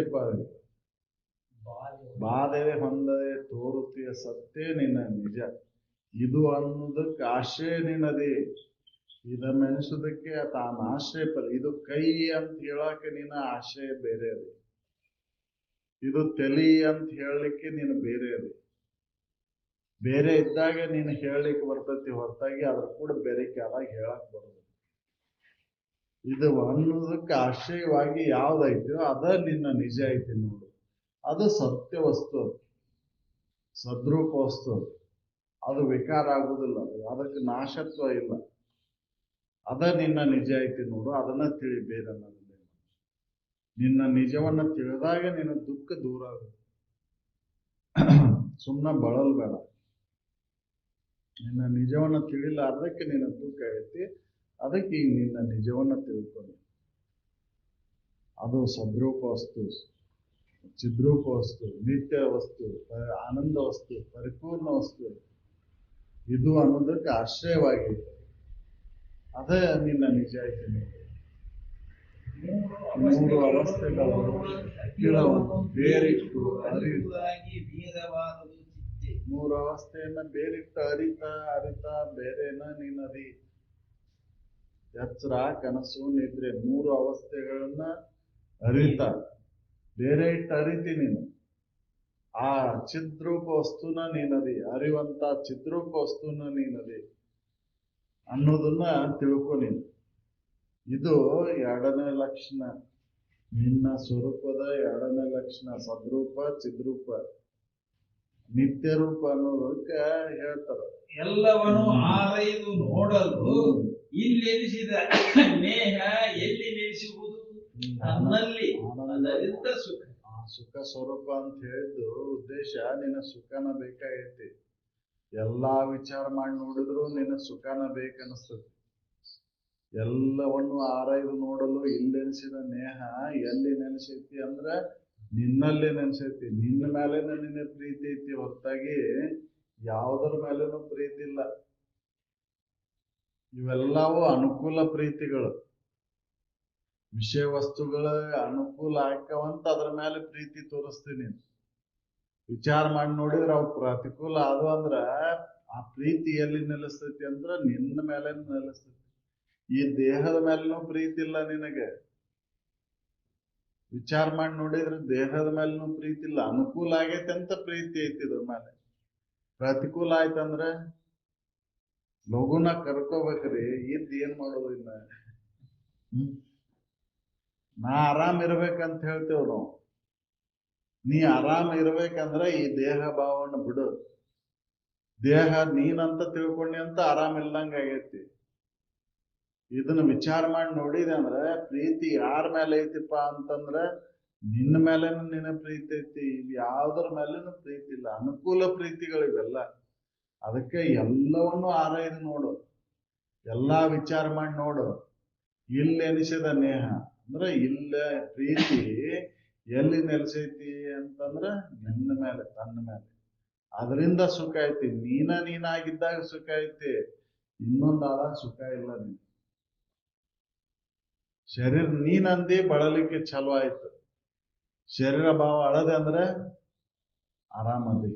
ಬಾಧೆ ಹೊಂದದೆ ತೋರುತ್ತೀಯ ಸತ್ಯ ನಿನ್ನ ನಿಜ. ಇದು ಅನ್ನೋದಕ್ಕೆ ಆಶ್ರಯ ನಿನ್ನದಿ. ಇದನ್ನೆನಿಸುವುದಕ್ಕೆ ತಾನು ಆಶ್ರಯ ಇದು ಕೈ ಅಂತ ಹೇಳಕ್ಕೆ ನಿನ್ನ ಆಶ್ರಯ ಬೇರೆ ಅದಿ. ಇದು ತಲಿ ಅಂತ ಹೇಳಲಿಕ್ಕೆ ನೀನು ಬೇರೆ ಅದಿ. ಬೇರೆ ಇದ್ದಾಗ ನೀನು ಹೇಳಲಿಕ್ಕೆ ಬರ್ತೈತಿ ಹೊರತಾಗಿ ಅದ್ರ ಕೂಡ ಬೇರೆಕ್ಕೆ ಆದಾಗ ಹೇಳಕ್ ಬರೋದು. ಇದು ಅನ್ನೋದಕ್ಕೆ ಆಶ್ರಯವಾಗಿ ಯಾವ್ದೈತೋ ಅದ ನಿನ್ನ ನಿಜ ಐತಿ ನೋಡು. ಅದು ಸತ್ಯ ವಸ್ತು, ಅದು ಸದ್ರೂಪ ವಸ್ತು. ಅದು ವಿಕಾರ ಆಗುದಿಲ್ಲ, ಅದಕ್ಕೆ ನಾಶತ್ವ ಇಲ್ಲ. ಅದ ನಿನ್ನ ನಿಜ ಐತಿ ನೋಡು. ಅದನ್ನ ತಿಳಿ ಬೇರೆ ಅನ್ನೋದಿಲ್ಲ. ನಿನ್ನ ನಿಜವನ್ನ ತಿಳಿದಾಗ ನಿನ್ನ ದುಃಖ ದೂರ ಆಗುತ್ತೆ. ಸುಮ್ಮನೆ ಬಳಲ್ಬೇಡ. ನಿನ್ನ ನಿಜವನ್ನ ತಿಳಿಲಾರ್ದಕ್ಕೆ ನಿನ್ನ ದುಃಖ ಐತಿ. ಅದಕ್ಕೆ ಈಗ ನಿನ್ನ ನಿಜವನ್ನ ತಿಳ್ಕೊಂಡು ಅದು ಸದ್ರೂಪ ವಸ್ತು, ಚಿದ್ರೂಪ ವಸ್ತು, ನಿತ್ಯ ವಸ್ತು, ಆನಂದ ವಸ್ತು, ಪರಿಪೂರ್ಣ ವಸ್ತು. ಇದು ಅನ್ನೋದಕ್ಕೆ ಆಶ್ರಯವಾಗೈತೆ. ಅದೇ ನಿನ್ನ ನಿಜ ಐತಿ ನೋಡಿ. ಮೂರು ಅವಸ್ಥೆಗಳು ಬೇರಿಟ್ಟು ಮೂರು ಅವಸ್ಥೆಯನ್ನ ಬೇರಿಟ್ಟು ಅರಿತಾ ಬೇರೆನ ನೀನದಿ. ಎಚ್ಚರ ಕನಸು ನಿದ್ರೆ ಮೂರು ಅವಸ್ಥೆಗಳನ್ನ ಅರಿತಾ ಬೇರೆ ಇಟ್ಟು ಅರಿತಿ ನೀನು. ಆ ಚಿದ್ರೂಪ ವಸ್ತುನ ನೀನದಿ, ಅರಿವಂತ ಚಿದ್ರೂಪ ವಸ್ತುನ ನೀನದಿ ಅನ್ನೋದನ್ನ ತಿಳ್ಕೊ ನೀನು. ಇದು ಎರಡನೇ ಲಕ್ಷಣ, ನಿನ್ನ ಸ್ವರೂಪದ ಎರಡನೇ ಲಕ್ಷಣ. ಸದ್ರೂಪ ಚಿದ್ರೂಪ ನಿತ್ಯ ರೂಪ ಅನ್ನೋದಕ್ಕೆ ಹೇಳ್ತಾರ. ಎಲ್ಲವನ್ನು ಆರೈದು ನೋಡಲು ಇಲ್ಲೆನಿಸಿದ ನೇಹ ಎಲ್ಲಿ ನೆಲೆಸುವುದು? ನನ್ನಲ್ಲಿ ಅದರಿಂದ ಸುಖ. ಆ ಸುಖ ಸ್ವರೂಪ ಅಂತ ಹೇಳಿದ್ದು ಉದ್ದೇಶ ನಿನ್ನ ಸುಖನ ಬೇಕಾಗೈತಿ. ಎಲ್ಲಾ ವಿಚಾರ ಮಾಡಿ ನೋಡಿದ್ರು ನಿನ್ನ ಸುಖನ ಬೇಕನ್ನಿಸ್ತದೆ. ಎಲ್ಲವನ್ನು ಆರೈದು ನೋಡಲು ಇಲ್ಲೆನಿಸಿದ ನೇಹ ಎಲ್ಲಿ ನೆನೆಸೈತಿ ಅಂದ್ರೆ ನಿನ್ನಲ್ಲಿ ನೆನೆಸೈತಿ. ನಿನ್ನ ಮೇಲೆ ನಿನ್ನ ಪ್ರೀತಿ ಐತಿ ಹೊರತಾಗಿ ಯಾವುದರ ಮೇಲೇನೂ ಪ್ರೀತಿ ಇಲ್ಲ. ಇವೆಲ್ಲವೂ ಅನುಕೂಲ ಪ್ರೀತಿಗಳು. ವಿಷಯ ವಸ್ತುಗಳ ಅನುಕೂಲ ಆಕ್ಕವಂತ ಅದ್ರ ಮೇಲೆ ಪ್ರೀತಿ ತೋರಿಸ್ತೀನಿ. ವಿಚಾರ ಮಾಡಿ ನೋಡಿದ್ರೆ ಅವು ಪ್ರತಿಕೂಲ ಅದು ಅಂದ್ರ ಆ ಪ್ರೀತಿ ಎಲ್ಲಿ ನೆಲೆಸ್ತೈತಿ ಅಂದ್ರ ನಿನ್ನ ಮೇಲೆ ನೆಲೆಸ್ತೈತಿ. ಈ ದೇಹದ ಮೇಲೂ ಪ್ರೀತಿ ಇಲ್ಲ ನಿನಗೆ. ವಿಚಾರ ಮಾಡಿ ನೋಡಿದ್ರೆ ದೇಹದ ಮೇಲೂ ಪ್ರೀತಿ ಇಲ್ಲ. ಅನುಕೂಲ ಆಗೈತೆ ಅಂತ ಪ್ರೀತಿ ಐತಿ ಇದ್ರ ಮೇಲೆ. ಪ್ರತಿಕೂಲ ಆಯ್ತಂದ್ರೆ ಲಘುನ ಕರ್ಕೋಬೇಕ್ರಿ. ಏನ್ ಮಾಡೋದು ಇನ್ನ? ನಾ ಆರಾಮ್ ಇರ್ಬೇಕಂತ ಹೇಳ್ತೇವ್ ನಾವು. ನೀ ಆರಾಮ್ ಇರ್ಬೇಕಂದ್ರ ಈ ದೇಹ ಭಾವನ ಬಿಡು. ದೇಹ ನೀನಂತ ತಿಳ್ಕೊಂಡಿ ಅಂತ ಆರಾಮ್ ಇಲ್ದಂಗ ಆಗೈತಿ. ಇದನ್ನ ವಿಚಾರ ಮಾಡಿ ನೋಡಿದೆ ಅಂದ್ರೆ ಪ್ರೀತಿ ಯಾರ ಮೇಲೆ ಐತಿಪ್ಪ ಅಂತಂದ್ರ ನಿನ್ನ ಮೇಲೇನು ನಿನ್ನ ಪ್ರೀತಿ ಐತಿ. ಇವ್ ಯಾವ್ದ್ರ ಮೇಲೇನು ಪ್ರೀತಿ ಇಲ್ಲ. ಅನುಕೂಲ ಪ್ರೀತಿಗಳಿವೆಲ್ಲ. ಅದಕ್ಕೆ ಎಲ್ಲವನ್ನು ಆರೈದು ನೋಡು, ಎಲ್ಲಾ ವಿಚಾರ ಮಾಡಿ ನೋಡು. ಇಲ್ಲೆನಿಸಿದ ನೇಹ ಅಂದ್ರೆ ಇಲ್ಲ ಪ್ರೀತಿ ಎಲ್ಲಿ ನೆಲೆಸೈತಿ ಅಂತಂದ್ರ ನಿನ್ನ ಮೇಲೆ, ತನ್ನ ಮೇಲೆ. ಅದರಿಂದ ಸುಖ ಐತಿ. ನೀನಾಗಿದ್ದಾಗ ಸುಖ ಐತಿ, ಇನ್ನೊಂದಾದಾಗ ಸುಖ ಇಲ್ಲ. ನೀನು ಶರೀರ ನೀನಂದಿ ಬಳಲಿಕ್ಕೆ ಚಲೋ ಆಯ್ತು. ಶರೀರ ಭಾವ ಅಳದೆ ಅಂದ್ರೆ ಆರಾಮದಿ.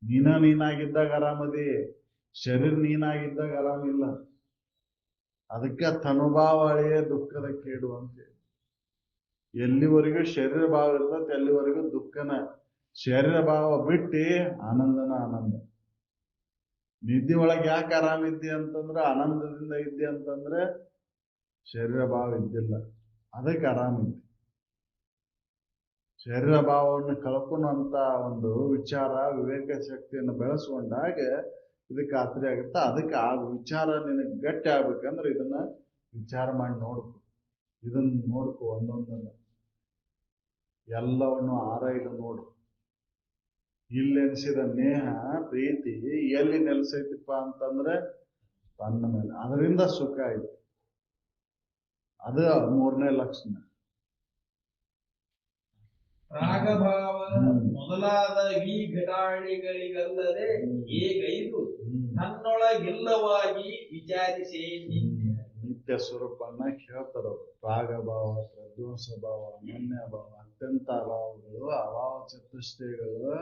ನೀನಾಗಿದ್ದಾಗ ಆರಾಮದಿ, ಶರೀರ ನೀನಾಗಿದ್ದಾಗ ಆರಾಮಿಲ್ಲ. ಅದಕ್ಕೆ ತನುಭಾವ ಅಳೆಯೇ ದುಃಖದ ಕೇಡು ಅಂತ. ಎಲ್ಲಿವರೆಗೂ ಶರೀರ ಭಾವ ಇರ್ತದೆ ಎಲ್ಲಿವರೆಗೂ ದುಃಖನ. ಶರೀರ ಭಾವ ಬಿಟ್ಟು ಆನಂದನ ಆನಂದ. ನಿದ್ದೆ ಒಳಗೆ ಯಾಕೆ ಆರಾಮಿದ್ದಿ ಅಂತಂದ್ರೆ ಆನಂದದಿಂದ ಇದ್ದಿ ಅಂತಂದ್ರೆ ಶರೀರ ಭಾವ ಇದ್ದಿಲ್ಲ, ಅದಕ್ಕೆ ಆರಾಮಿದ್ದಿ. ಶರೀರ ಭಾವವನ್ನು ಕಳ್ಕೊಳ್ಳುವಂತ ಒಂದು ವಿಚಾರ ವಿವೇಕ ಶಕ್ತಿಯನ್ನು ಬೆಳೆಸ್ಕೊಂಡಾಗ ಇದಕ್ಕೆ ಖಾತ್ರಿ ಆಗುತ್ತೆ. ಅದಕ್ಕೆ ಆ ವಿಚಾರ ನಿನಗೆ ಗಟ್ಟಿ ಆಗ್ಬೇಕಂದ್ರೆ ಇದನ್ನ ವಿಚಾರ ಮಾಡಿ ನೋಡ್ಕೊ. ಇದನ್ನ ನೋಡ್ಕೊ, ಒಂದೊಂದನ್ನ ಎಲ್ಲವನ್ನು ಆರೈದು ನೋಡು. ಇಲ್ಲೆನಿಸಿದ ನೇಹ ಪ್ರೀತಿ ಎಲ್ಲಿ ನೆಲೆಸೈತಿಪ್ಪ ಅಂತಂದ್ರೆ ತನ್ನ ಮೇಲೆ. ಅದರಿಂದ ಸುಖ ಆಯ್ತು. ಅದು ಮೂರನೇ ಲಕ್ಷಣ. ರಾಗಭಾವ ಮೊದಲಾದ ಈ ಘಟಾಳಿಗಳಿಗಲ್ಲದೆ ಹೇಗೈದು ತನ್ನೊಳಗಿಲ್ಲವಾಗಿ ವಿಚಾರಿಸೇ ನಿತ್ಯ ಸ್ವರೂಪನ್ನ ಕೇಳ್ತಾರವ್ರು. ರಾಗಭಾವ, ಪ್ರಧ್ವಂಸ ಭಾವ, ಅನನ್ಯ ಭಾವ, ಅತ್ಯಂತ ಅಭಾವಗಳು, ಅಭಾವ ಚತುಷ್ಟಯಗಳು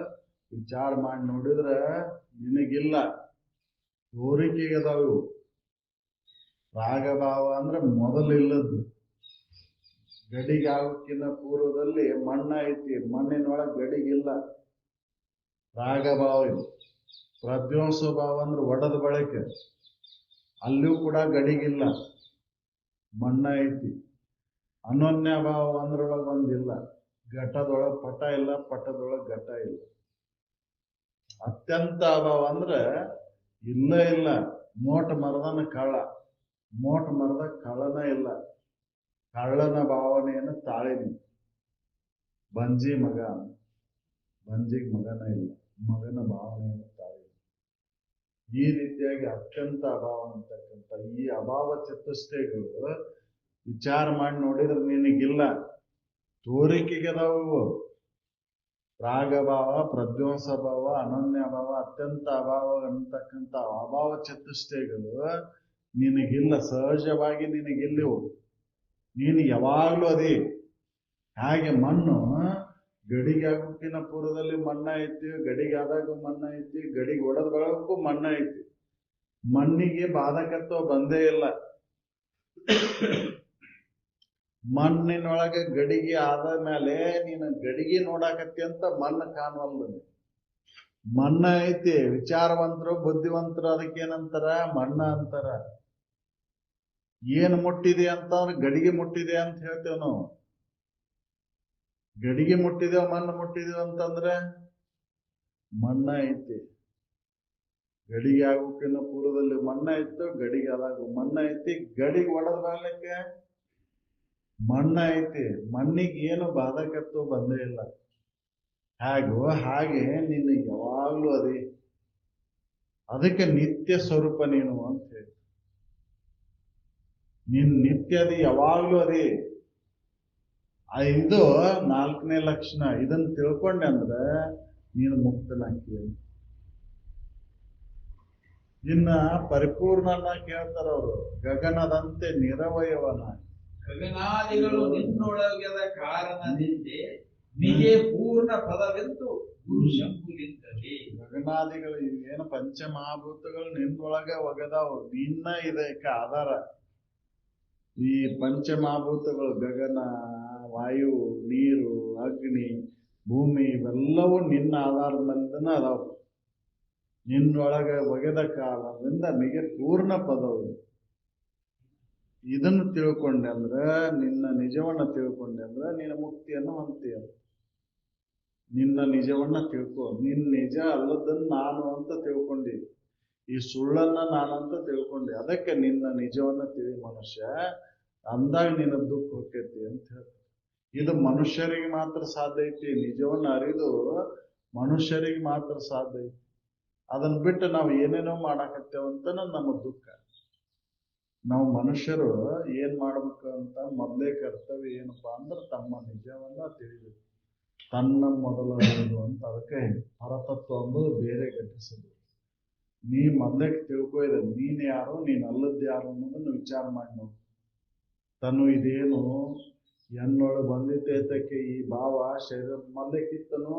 ವಿಚಾರ ಮಾಡಿ ನೋಡಿದ್ರೆ ನಿನಗಿಲ್ಲ, ತೋರಿಕೆಗೆ ಅದಾವು. ರಾಗಭಾವ ಅಂದ್ರೆ ಮೊದಲಿಲ್ಲದ್ದು. ಗಡಿಗೆ ಆಗೋಕ್ಕಿಂತ ಪೂರ್ವದಲ್ಲಿ ಮಣ್ಣ ಐತಿ, ಮಣ್ಣಿನೊಳಗೆ ಗಡಿಗಿಲ್ಲ. ರಾಗಭಾವ ಇದು. ಪ್ರಧ್ವಂಸ ಭಾವ ಅಂದ್ರೆ ಒಡದ ಬಳಕೆ, ಅಲ್ಲಿಯೂ ಕೂಡ ಗಡಿಗಿಲ್ಲ, ಮಣ್ಣ ಐತಿ. ಅನನ್ಯ ಭಾವ ಅಂದ್ರೊಳಗೆ ಒಂದಿಲ್ಲ, ಘಟದೊಳಗೆ ಪಟ ಇಲ್ಲ, ಪಟದೊಳಗೆ ಘಟ ಇಲ್ಲ. ಅತ್ಯಂತ ಅಭಾವ ಅಂದ್ರೆ ಇಲ್ಲ. ಮೋಟ ಮರದನ ಕಳ್ಳ, ಮೋಟ ಮರದ ಕಳ್ಳನ ಇಲ್ಲ. ಕಳ್ಳನ ಭಾವನೆಯನ್ನು ತಾಳಿನಿ. ಬಂಜಿ ಮಗ, ಬಂಜಿಗೆ ಮಗನ ಇಲ್ಲ, ಮಗನ ಭಾವನೆಯನ್ನು ತಾಳಿ. ಈ ರೀತಿಯಾಗಿ ಅತ್ಯಂತ ಅಭಾವ ಅಂತಕ್ಕಂಥ ಈ ಅಭಾವ ಚತುಷ್ಟಯಗಳು ವಿಚಾರ ಮಾಡಿ ನೋಡಿದ್ರೆ ನಿನಗಿಲ್ಲ, ತೋರಿಕೆಗೆ ಅದಾವು. ರಾಗಭಾವ, ಪ್ರಧ್ವಂಸ ಭಾವ, ಅನನ್ಯ ಭಾವ, ಅತ್ಯಂತ ಅಭಾವ ಅಂತಕ್ಕಂಥ ಅಭಾವ ಚತುಷ್ಟಯಗಳು ನಿನಗಿಲ್ಲ, ಸಹಜವಾಗಿ ನಿನಗಿಲ್ಲಿವು. ನೀನು ಯಾವಾಗ್ಲೂ ಅದೇ. ಹಾಗೆ ಮಣ್ಣು ಗಡಿಗೆ ಆಗೋಕ್ಕಿನ ಪೂರ್ವದಲ್ಲಿ ಮಣ್ಣ ಐತಿ, ಗಡಿಗೆ ಆದಾಗ ಮಣ್ಣ ಐತಿ, ಗಡಿಗೆ ಒಡೆದ ಬಳಕ್ಕೂ ಮಣ್ಣ ಐತಿ. ಮಣ್ಣಿಗೆ ಬಾಧಕತ್ವ ಬಂದೇ ಇಲ್ಲ. ಮಣ್ಣಿನೊಳಗೆ ಗಡಿಗೆ ಆದ ಮೇಲೆ ನೀನು ಗಡಿಗೆ ನೋಡಾಕತ್ತಿ ಅಂತ ಮಣ್ಣು ಕಾಣವಲ್ದು. ಮಣ್ಣ ಐತಿ. ವಿಚಾರವಂತರು ಬುದ್ಧಿವಂತರು ಅದಕ್ಕೇನಂತಾರ? ಮಣ್ಣ ಅಂತಾರ. ಏನು ಮುಟ್ಟಿದೆ ಅಂತಂದ್ರೆ ಗಡಿಗೆ ಮುಟ್ಟಿದೆ ಅಂತ ಹೇಳ್ತೇವೆ ನಾವು. ಗಡಿಗೆ ಮುಟ್ಟಿದೇವ್, ಮಣ್ಣು ಮುಟ್ಟಿದೇವ್ ಅಂತಂದ್ರೆ ಮಣ್ಣ ಐತಿ. ಗಡಿಗೆ ಆಗೋಕ್ಕಿನ್ನ ಪೂರ್ವದಲ್ಲಿ ಮಣ್ಣ ಇತ್ತು, ಗಡಿಗೆ ಆದಾಗ ಮಣ್ಣ ಐತಿ, ಗಡಿಗೆ ಒಡೆದ ಬಾಳಕ್ಕೆ ಮಣ್ಣ ಐತಿ. ಮಣ್ಣಿಗೆ ಏನು ಬಾಧಕತ್ವ ಬಂದೇ ಇಲ್ಲ. ಹಾಗೆ ನೀನು ಯಾವಾಗ್ಲೂ ಅದೇ. ಅದಕ್ಕೆ ನಿತ್ಯ ಸ್ವರೂಪ ನೀನು ಅಂತ ಹೇಳಿ. ನೀನ್ ನಿತ್ಯದಿ ಯಾವಾಗ್ಲೂ ಅದೇ. ಇದು 4ನೇ ಲಕ್ಷಣ. ಇದನ್ನ ತಿಳ್ಕೊಂಡೆ ಅಂದ್ರೆ ನೀನು ಮುಕ್ತನಾಕಿ. ಇನ್ನ ಪರಿಪೂರ್ಣನ ಕೇಳ್ತಾರ ಅವರು. ಗಗನದಂತೆ ನಿರವಯವನ. ಗಗನಾದಿಗಳು ನಿನ್ನೊಳಗದ ಕಾರಣದಿಂದ ನಿಗೆ ಪೂರ್ಣ ಪದವೆಂದು ಗುರು ಶಂಭುಲಿಂದಲೇ. ಗಗನಾದಿಗಳು ಏನು ಪಂಚಮಹಾಭೂತಗಳು ನಿನ್ನೊಳಗ ಒಗದಾವು, ನಿನ್ನ ಇದಕ್ಕೆ ಆಧಾರ. ಈ ಪಂಚಮಹಾಭೂತಗಳು ಗಗನ, ವಾಯು, ನೀರು, ಅಗ್ನಿ, ಭೂಮಿ ಇವೆಲ್ಲವೂ ನಿನ್ನ ಆಧಾರದ ಮೇಲೆನ ಅದಾವು. ನಿನ್ನೊಳಗ ಒಗೆದ ಕಾಲದಿಂದ ನಿಗೆ ಪೂರ್ಣ ಪದವು. ಇದನ್ನು ತಿಳ್ಕೊಂಡೆ ಅಂದ್ರೆ, ನಿನ್ನ ನಿಜವನ್ನ ತಿಳ್ಕೊಂಡೆ ಅಂದ್ರೆ ನೀನು ಮುಕ್ತಿಯನ್ನು ಹೊಂದ್ತೀಯ. ನಿನ್ನ ನಿಜವನ್ನ ತಿಳ್ಕೊ. ನಿನ್ನ ನಿಜ ಅಲ್ಲದನ್ನ ನಾನು ಅಂತ ತಿಳ್ಕೊಂಡಿ, ಈ ಸುಳ್ಳನ್ನ ನಾನಂತ ತಿಳ್ಕೊಂಡೆ. ಅದಕ್ಕೆ ನಿನ್ನ ನಿಜವನ್ನ ತಿಳಿ ಮನುಷ್ಯ ಅಂದಾಗ ನಿನ್ನ ದುಃಖ ಹೋಗ್ತೈತಿ ಅಂತ ಹೇಳ್ತಾರೆ. ಇದು ಮನುಷ್ಯರಿಗೆ ಮಾತ್ರ ಸಾಧ್ಯ ಐತಿ. ನಿಜವನ್ನ ಅರಿದು ಮನುಷ್ಯರಿಗೆ ಮಾತ್ರ ಸಾಧ್ಯ ಐತಿ. ಅದನ್ನ ಬಿಟ್ಟು ನಾವು ಏನೇನೋ ಮಾಡಾಕತ್ತೇವಂತ ನಮ್ಮ ದುಃಖ. ನಾವು ಮನುಷ್ಯರು ಏನ್ ಮಾಡ್ಬೇಕು ಅಂತ ಮೊದಲೇ ಕರ್ತವ್ಯ ಏನಪ್ಪಾ ಅಂದ್ರೆ ತಮ್ಮ ನಿಜವನ್ನ ತಿಳಿಬೇಕು. ತನ್ನ ಮೊದಲದು ಅಂತ. ಅದಕ್ಕೆ ಪರತತ್ವ ಅಂಬುದು ಬೇರೆ ಘಟಿಸೋದು. ನೀ ಮೊದಲೇ ತಿಳ್ಕೊಯ್ದ ನೀನ್ ಯಾರು, ನೀನ್ ಅಲ್ಲದ್ದು ಯಾರು ಅನ್ನೋದನ್ನ ವಿಚಾರ ಮಾಡಿ ನೋಡಿ. ತನು ಇದೇನು ಎನ್ನೊಳಗೆ ಬಂದಿದ್ದಕ್ಕೆ ಈ ಭಾವ ಶರೀರ ಮೊದಲೇಕಿತ್ತನು.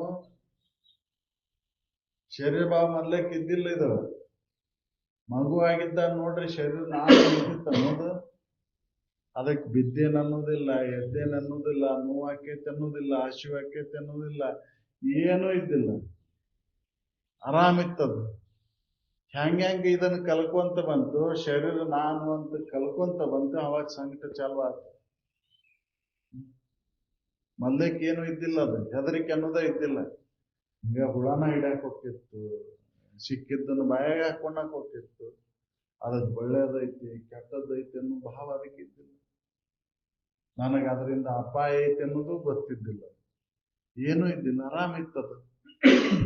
ಶರೀರ ಭಾವ ಮೊದಲೇಕಿದ್ದಿಲ್ಲ. ಇದು ಮಗು ಆಗಿದ್ದ ನೋಡ್ರಿ, ಶರೀರ ನಾನು ಅನ್ನೋದು. ಅದಕ್ಕೆ ಬಿದ್ದೇನ್ ಅನ್ನೋದಿಲ್ಲ, ಎದ್ದೇನ್ ಅನ್ನೋದಿಲ್ಲ, ನೋವಾಕೈತಿ ಅನ್ನೋದಿಲ್ಲ, ಹಸಿವು ಆಕೈತಿ ಅನ್ನೋದಿಲ್ಲ, ಏನೂ ಇದ್ದಿಲ್ಲ. ಆರಾಮಿತ್ತದು. ಹೆಂಗೆ ಇದನ್ನು ಕಲ್ಕೊಂತ ಬಂತು, ಶರೀರ ನಾನು ಅಂತ ಕಲ್ಕೊಂತ ಬಂತು, ಅವಾಗ ಸಂಕಟ ಚಾಲು ಆಯ್ತು. ಮೊದಲಕ್ಕೆ ಏನು ಇದ್ದಿಲ್ಲ, ಅದು ಹೆದರಿಕೆ ಅನ್ನೋದೇ ಇದ್ದಿಲ್ಲ. ಹಿಂಗ ಹುಳನ ಹಿಡ್ಯಾಕ್ ಹೋಗ್ತಿತ್ತು, ಸಿಕ್ಕಿದ್ದನ್ನು ಬಾಯಾಗ ಹಾಕೊಂಡಾಕ್ ಹೋಗ್ತಿತ್ತು. ಅದಕ್ಕೆ ಒಳ್ಳೇದೈತಿ ಕೆಟ್ಟದ್ದೈತಿ ಅನ್ನೋ ಭಾವ ಅದಕ್ಕೆ ಇದ್ದಿಲ್ಲ. ನನಗೆ ಅದರಿಂದ ಅಪಾಯ ಐತಿ ಅನ್ನೋದು ಗೊತ್ತಿದ್ದಿಲ್ಲ, ಏನೂ ಇದ್ದಿಲ್ಲ, ಆರಾಮಿತ್ತದು.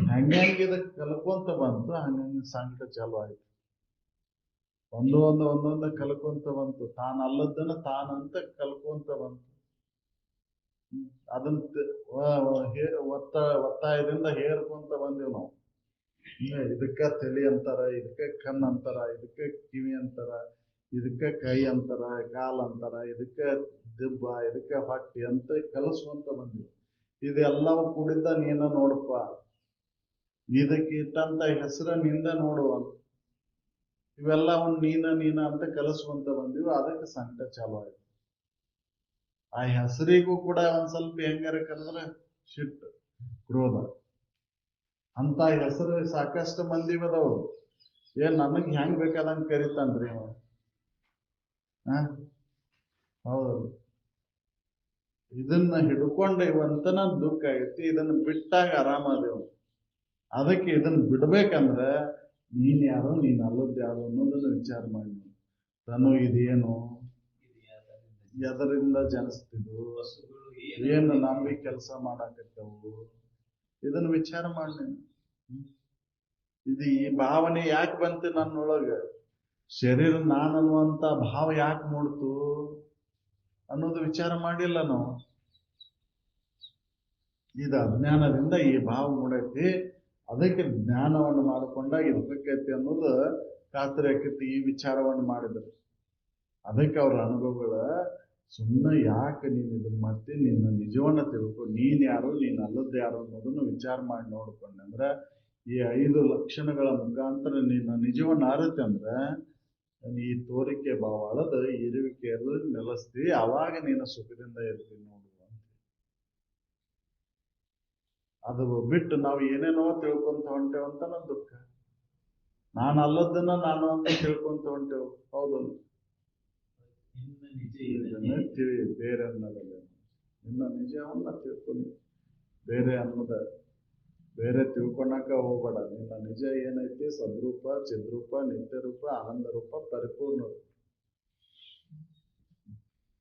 ಹಂಗೆ ಇದಕ್ಕೆ ಕಲ್ಕೊಂತ ಬಂತು, ಹಂಗಂಗೆ ಸಂಕಟ ಚಾಲು ಆಯ್ತು. ಒಂದೊಂದು ಕಲ್ಕೊಂತ ಬಂತು. ತಾನಲ್ಲದನ್ನ ತಾನಂತ ಕಲ್ಕೊಂತ ಬಂತು. ಅದನ್ನ ಒತ್ತಾಯದಿಂದ ಹೇರ್ಕೊಂತ ಬಂದೀವಿ ನಾವು. ಇದಕ್ಕ ತಲೆ ಅಂತಾರ, ಇದಕ್ಕ ಕಣ್ಣು ಅಂತಾರ, ಇದಕ್ಕ ಕಿವಿ ಅಂತಾರ, ಇದಕ್ಕ ಕೈ ಅಂತಾರ, ಕಾಲ್ ಅಂತಾರ, ಇದಕ್ಕ ದಿಬ್ಬ, ಇದಕ್ಕ ಹೊಟ್ಟಿ ಅಂತ ಕಲಿಸುವಂತ ಬಂದೀವಿ. ಇದೆಲ್ಲವೂ ಕೂಡಿದ್ದ ನೀನ ನೋಡಪ್ಪ, ಇದಕ್ಕೆ ಇಟ್ಟಂತ ಹೆಸರ ನಿಂದ ನೋಡುವ. ಇವೆಲ್ಲ ನೀನ ಅಂತ ಕಲಿಸುವಂತ ಬಂದೀವಿ. ಅದಕ್ಕೆ ಸಂಕಟ ಚಾಲು ಆಯ್ತು. ಆ ಹೆಸರಿಗೂ ಕೂಡ ಒಂದ್ ಸ್ವಲ್ಪ ಹೆಂಗಾರ ಕರೆದ್ರೆ ಸಿಟ್ಟು, ಕ್ರೋಧ. ಅಂತ ಹೆಸರು ಸಾಕಷ್ಟು ಮಂದಿ ಬದವು. ನನಗ್ ಹೆಂಗ್ ಬೇಕಾದಂಗ ಕರಿತಾನ್ರಿ ಅವ. ಹೌದು. ಇದನ್ನ ಹಿಡ್ಕೊಂಡ ಇವಂತನ ದುಃಖ ಆಗೈತಿ. ಇದನ್ನ ಬಿಟ್ಟಾಗ ಆರಾಮದೇವು. ಅದಕ್ಕೆ ಇದನ್ನ ಬಿಡ್ಬೇಕಂದ್ರೆ ನೀನ್ ಯಾರು, ನೀನ್ ಅಲ್ಲದ್ ಯಾರು ಅನ್ನೋದನ್ನ ವಿಚಾರ ಮಾಡಿ. ತನು ಇದೇನು, ಎದರಿಂದ ಜನಿಸ್ತಿದ್ವು, ಏನು ನಂಬಿ ಕೆಲಸ ಮಾಡಾಕತ್ತವು, ಇದನ್ನ ವಿಚಾರ ಮಾಡಿ. ಇದು ಈ ಭಾವನೆ ಯಾಕೆ ಬಂತು ನನ್ನೊಳಗ, ಶರೀರ ನಾನನ್ನುವಂತ ಭಾವ ಯಾಕೆ ಮೂಡ್ತು ಅನ್ನೋದು ವಿಚಾರ ಮಾಡಿಲ್ಲ ನಾವು. ಇದು ಅಜ್ಞಾನದಿಂದ ಈ ಭಾವ ಮೂಡೈತಿ. ಅದಕ್ಕೆ ಜ್ಞಾನವನ್ನು ಮಾಡಿಕೊಂಡಾಗ ಇದು ಬೇಕೈತಿ ಅನ್ನೋದು ಖಾತ್ರಿ ಆಕೈತಿ. ಈ ವಿಚಾರವನ್ನು ಮಾಡಿದ್ರು. ಅದಕ್ಕೆ ಅವ್ರ ಅನುಭವಗಳ ಸುಮ್ಮನೆ ಯಾಕೆ ನೀನು ಇದನ್ನ ಮಾಡ್ತೀನಿ, ನಿನ್ನ ನಿಜವನ್ನ ತಿಳ್ಕೊ. ನೀನ್ ಯಾರು, ನೀನ್ ಅಲ್ಲದ್ದು ಯಾರು ಅನ್ನೋದನ್ನು ವಿಚಾರ ಮಾಡಿ ನೋಡ್ಕೊಂಡೆ ಅಂದ್ರೆ, ಈ 5 ಲಕ್ಷಣಗಳ ಮುಖಾಂತರ ನಿನ್ನ ನಿಜವನ್ನ ಅರಿತೆ ಅಂದ್ರೆ ಈ ತೋರಿಕೆ ಭಾವ ಅಳದ ಇರುವಿಕೆಯಲ್ಲಿ ನೆಲೆಸ್ತೀವಿ. ಅವಾಗ ನೀನು ಸುಖದಿಂದ ಇರ್ತೀವಿ ನೋಡುವ. ಅದು ಬಿಟ್ಟು ನಾವು ಏನೇನೋ ತಿಳ್ಕೊಂತ ಹೊಂಟೇವಂತ ನನ್ನ ದುಃಖ. ನಾನು ಅಲ್ಲದನ್ನ ನಾನು ಅಂತ ತಿಳ್ಕೊಂತ ಹೊಂಟೇವು. ಹೌದಲ್ಲ? ತಿಳಿ ಬೇರೆ ಅನ್ನೋದಲ್ಲ. ನಿನ್ನ ನಿಜವನ್ನ ತಿಳ್ಕೊಂಡು ಬೇರೆ ಅನ್ನೋದ ಬೇರೆ ತಿಳ್ಕೊಳಕ ಹೋಗ್ಬೇಡ. ನಿನ್ನ ನಿಜ ಏನೈತಿ, ಸದ್ರೂಪ, ಚಿದ್ರೂಪ, ನಿತ್ಯ ರೂಪ, ಆನಂದ ರೂಪ, ಪರಿಪೂರ್ಣ ರೂಪ.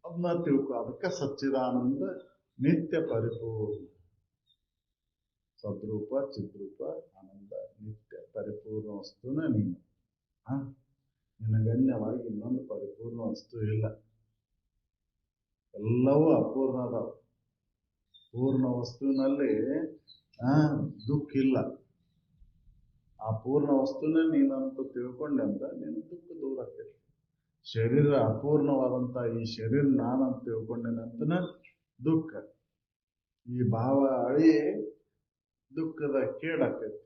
ಅದನ್ನ ತಿಳ್ಕೊ. ಅದಕ್ಕೆ ಸಚ್ಚಿದಾನಂದ ನಿತ್ಯ ಪರಿಪೂರ್ಣ. ಸದ್ರೂಪ, ಚಿದ್ರೂಪ, ಆನಂದ, ನಿತ್ಯ ಪರಿಪೂರ್ಣ ವಸ್ತುನ ನೀನು. ನಿನಗನ್ಯವಾಗಿ ಇನ್ನೊಂದು ಪರಿಪೂರ್ಣ ವಸ್ತು ಇಲ್ಲ. ಎಲ್ಲವೂ ಅಪೂರ್ಣ ಅದಾವ. ಪೂರ್ಣ ವಸ್ತುವಿನಲ್ಲಿ ದುಃಖ ಇಲ್ಲ. ಆ ಪೂರ್ಣ ವಸ್ತುನ ನೀನಂತ ತಿಳ್ಕೊಂಡೆ ಅಂತ ನಿನ್ನ ದುಃಖ ದೂರ ಆಗ್ತೈತಿ. ಶರೀರ ಅಪೂರ್ಣವಾದಂತ ಈ ಶರೀರ ನಾನಂತ ತಿಳ್ಕೊಂಡೇನಂತನ ದುಃಖ. ಈ ಭಾವ ಅಳಿ ದುಃಖದ ಕೇಡಾಕೈತಿ.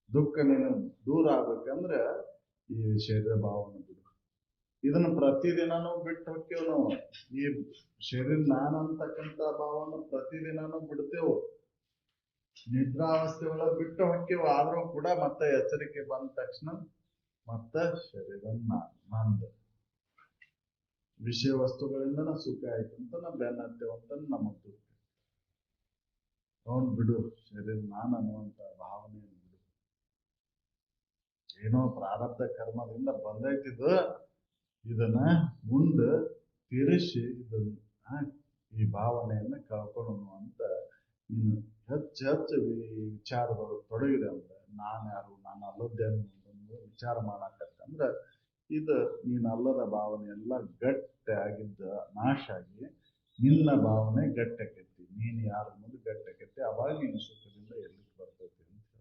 ದುಃಖ ನೀನು ದೂರ ಆಗ್ಬೇಕಂದ್ರೆ ಈ ಶರೀರ ಭಾವನೆ ಬಿಡು. ಇದನ್ನ ಪ್ರತಿದಿನಾನು ಬಿಟ್ಟು ಹೋಗ್ತೇವ್ ನಾವು. ಈ ಶರೀರ ನಾನಂತಕ್ಕಂತ ಭಾವನ ಪ್ರತಿದಿನಾನು ಬಿಡ್ತೇವು. ನಿದ್ರಾವಸ್ಥೆ ಒಳಗೆ ಬಿಟ್ಟು ಹೋಗ್ತೇವು. ಆದ್ರೂ ಕೂಡ ಮತ್ತೆ ಎಚ್ಚರಿಕೆ ಬಂದ ತಕ್ಷಣ ಮತ್ತ ಶರೀರ ನಂದು. ವಿಷಯ ವಸ್ತುಗಳಿಂದ ಸುಖ ಆಯ್ತು ಅಂತ ನಾವು ಬೆನ್ನತ್ತೇವಂತ ನಮಗ್ ದುಃಖ. ಅವನ್ ಬಿಡು, ಶರೀರ ನಾನು ಅನ್ನುವಂತ ಭಾವನೆಯನ್ನು ಬಿಡು. ಏನೋ ಪ್ರಾರಬ್ಧ ಕರ್ಮದಿಂದ ಬಂದೈತಿದ್ದು, ಇದನ್ನ ಮುಂದೆ ತೀರಿಸಿ ಇದನ್ನ ಈ ಭಾವನೆಯನ್ನ ಕಳ್ಕೊಳ್ಳೋಣ ಅಂತ ನೀನು ಹೆಚ್ಚು ವಿಚಾರದೊಳಗೆ ತೊಡಗಿದೆ ಅಂದ್ರೆ ನಾನು ಯಾರು, ನಾನು ಅಲ್ಲದ್ದೆ ಅನ್ನೋದನ್ನು ವಿಚಾರ ಮಾಡಾಕತ್ತಂದ್ರೆ ಇದು ನೀನು ಅಲ್ಲದ ಭಾವನೆ ಎಲ್ಲ ಗಟ್ಟಿ ಆಗಿದ್ದ ನಾಶ ಆಗಿ ನಿನ್ನ ಭಾವನೆ ಗಟ್ಟಾಕೈತಿ. ನೀನು ಯಾರ ಮುಂದೆ ಗಟ್ಟಾಕೈತಿ, ಅವಾಗ ನೀನು ಸುಖದಿಂದ ಎಲ್ಲಿಗೆ ಬರ್ತೈತಿ ಅಂತ.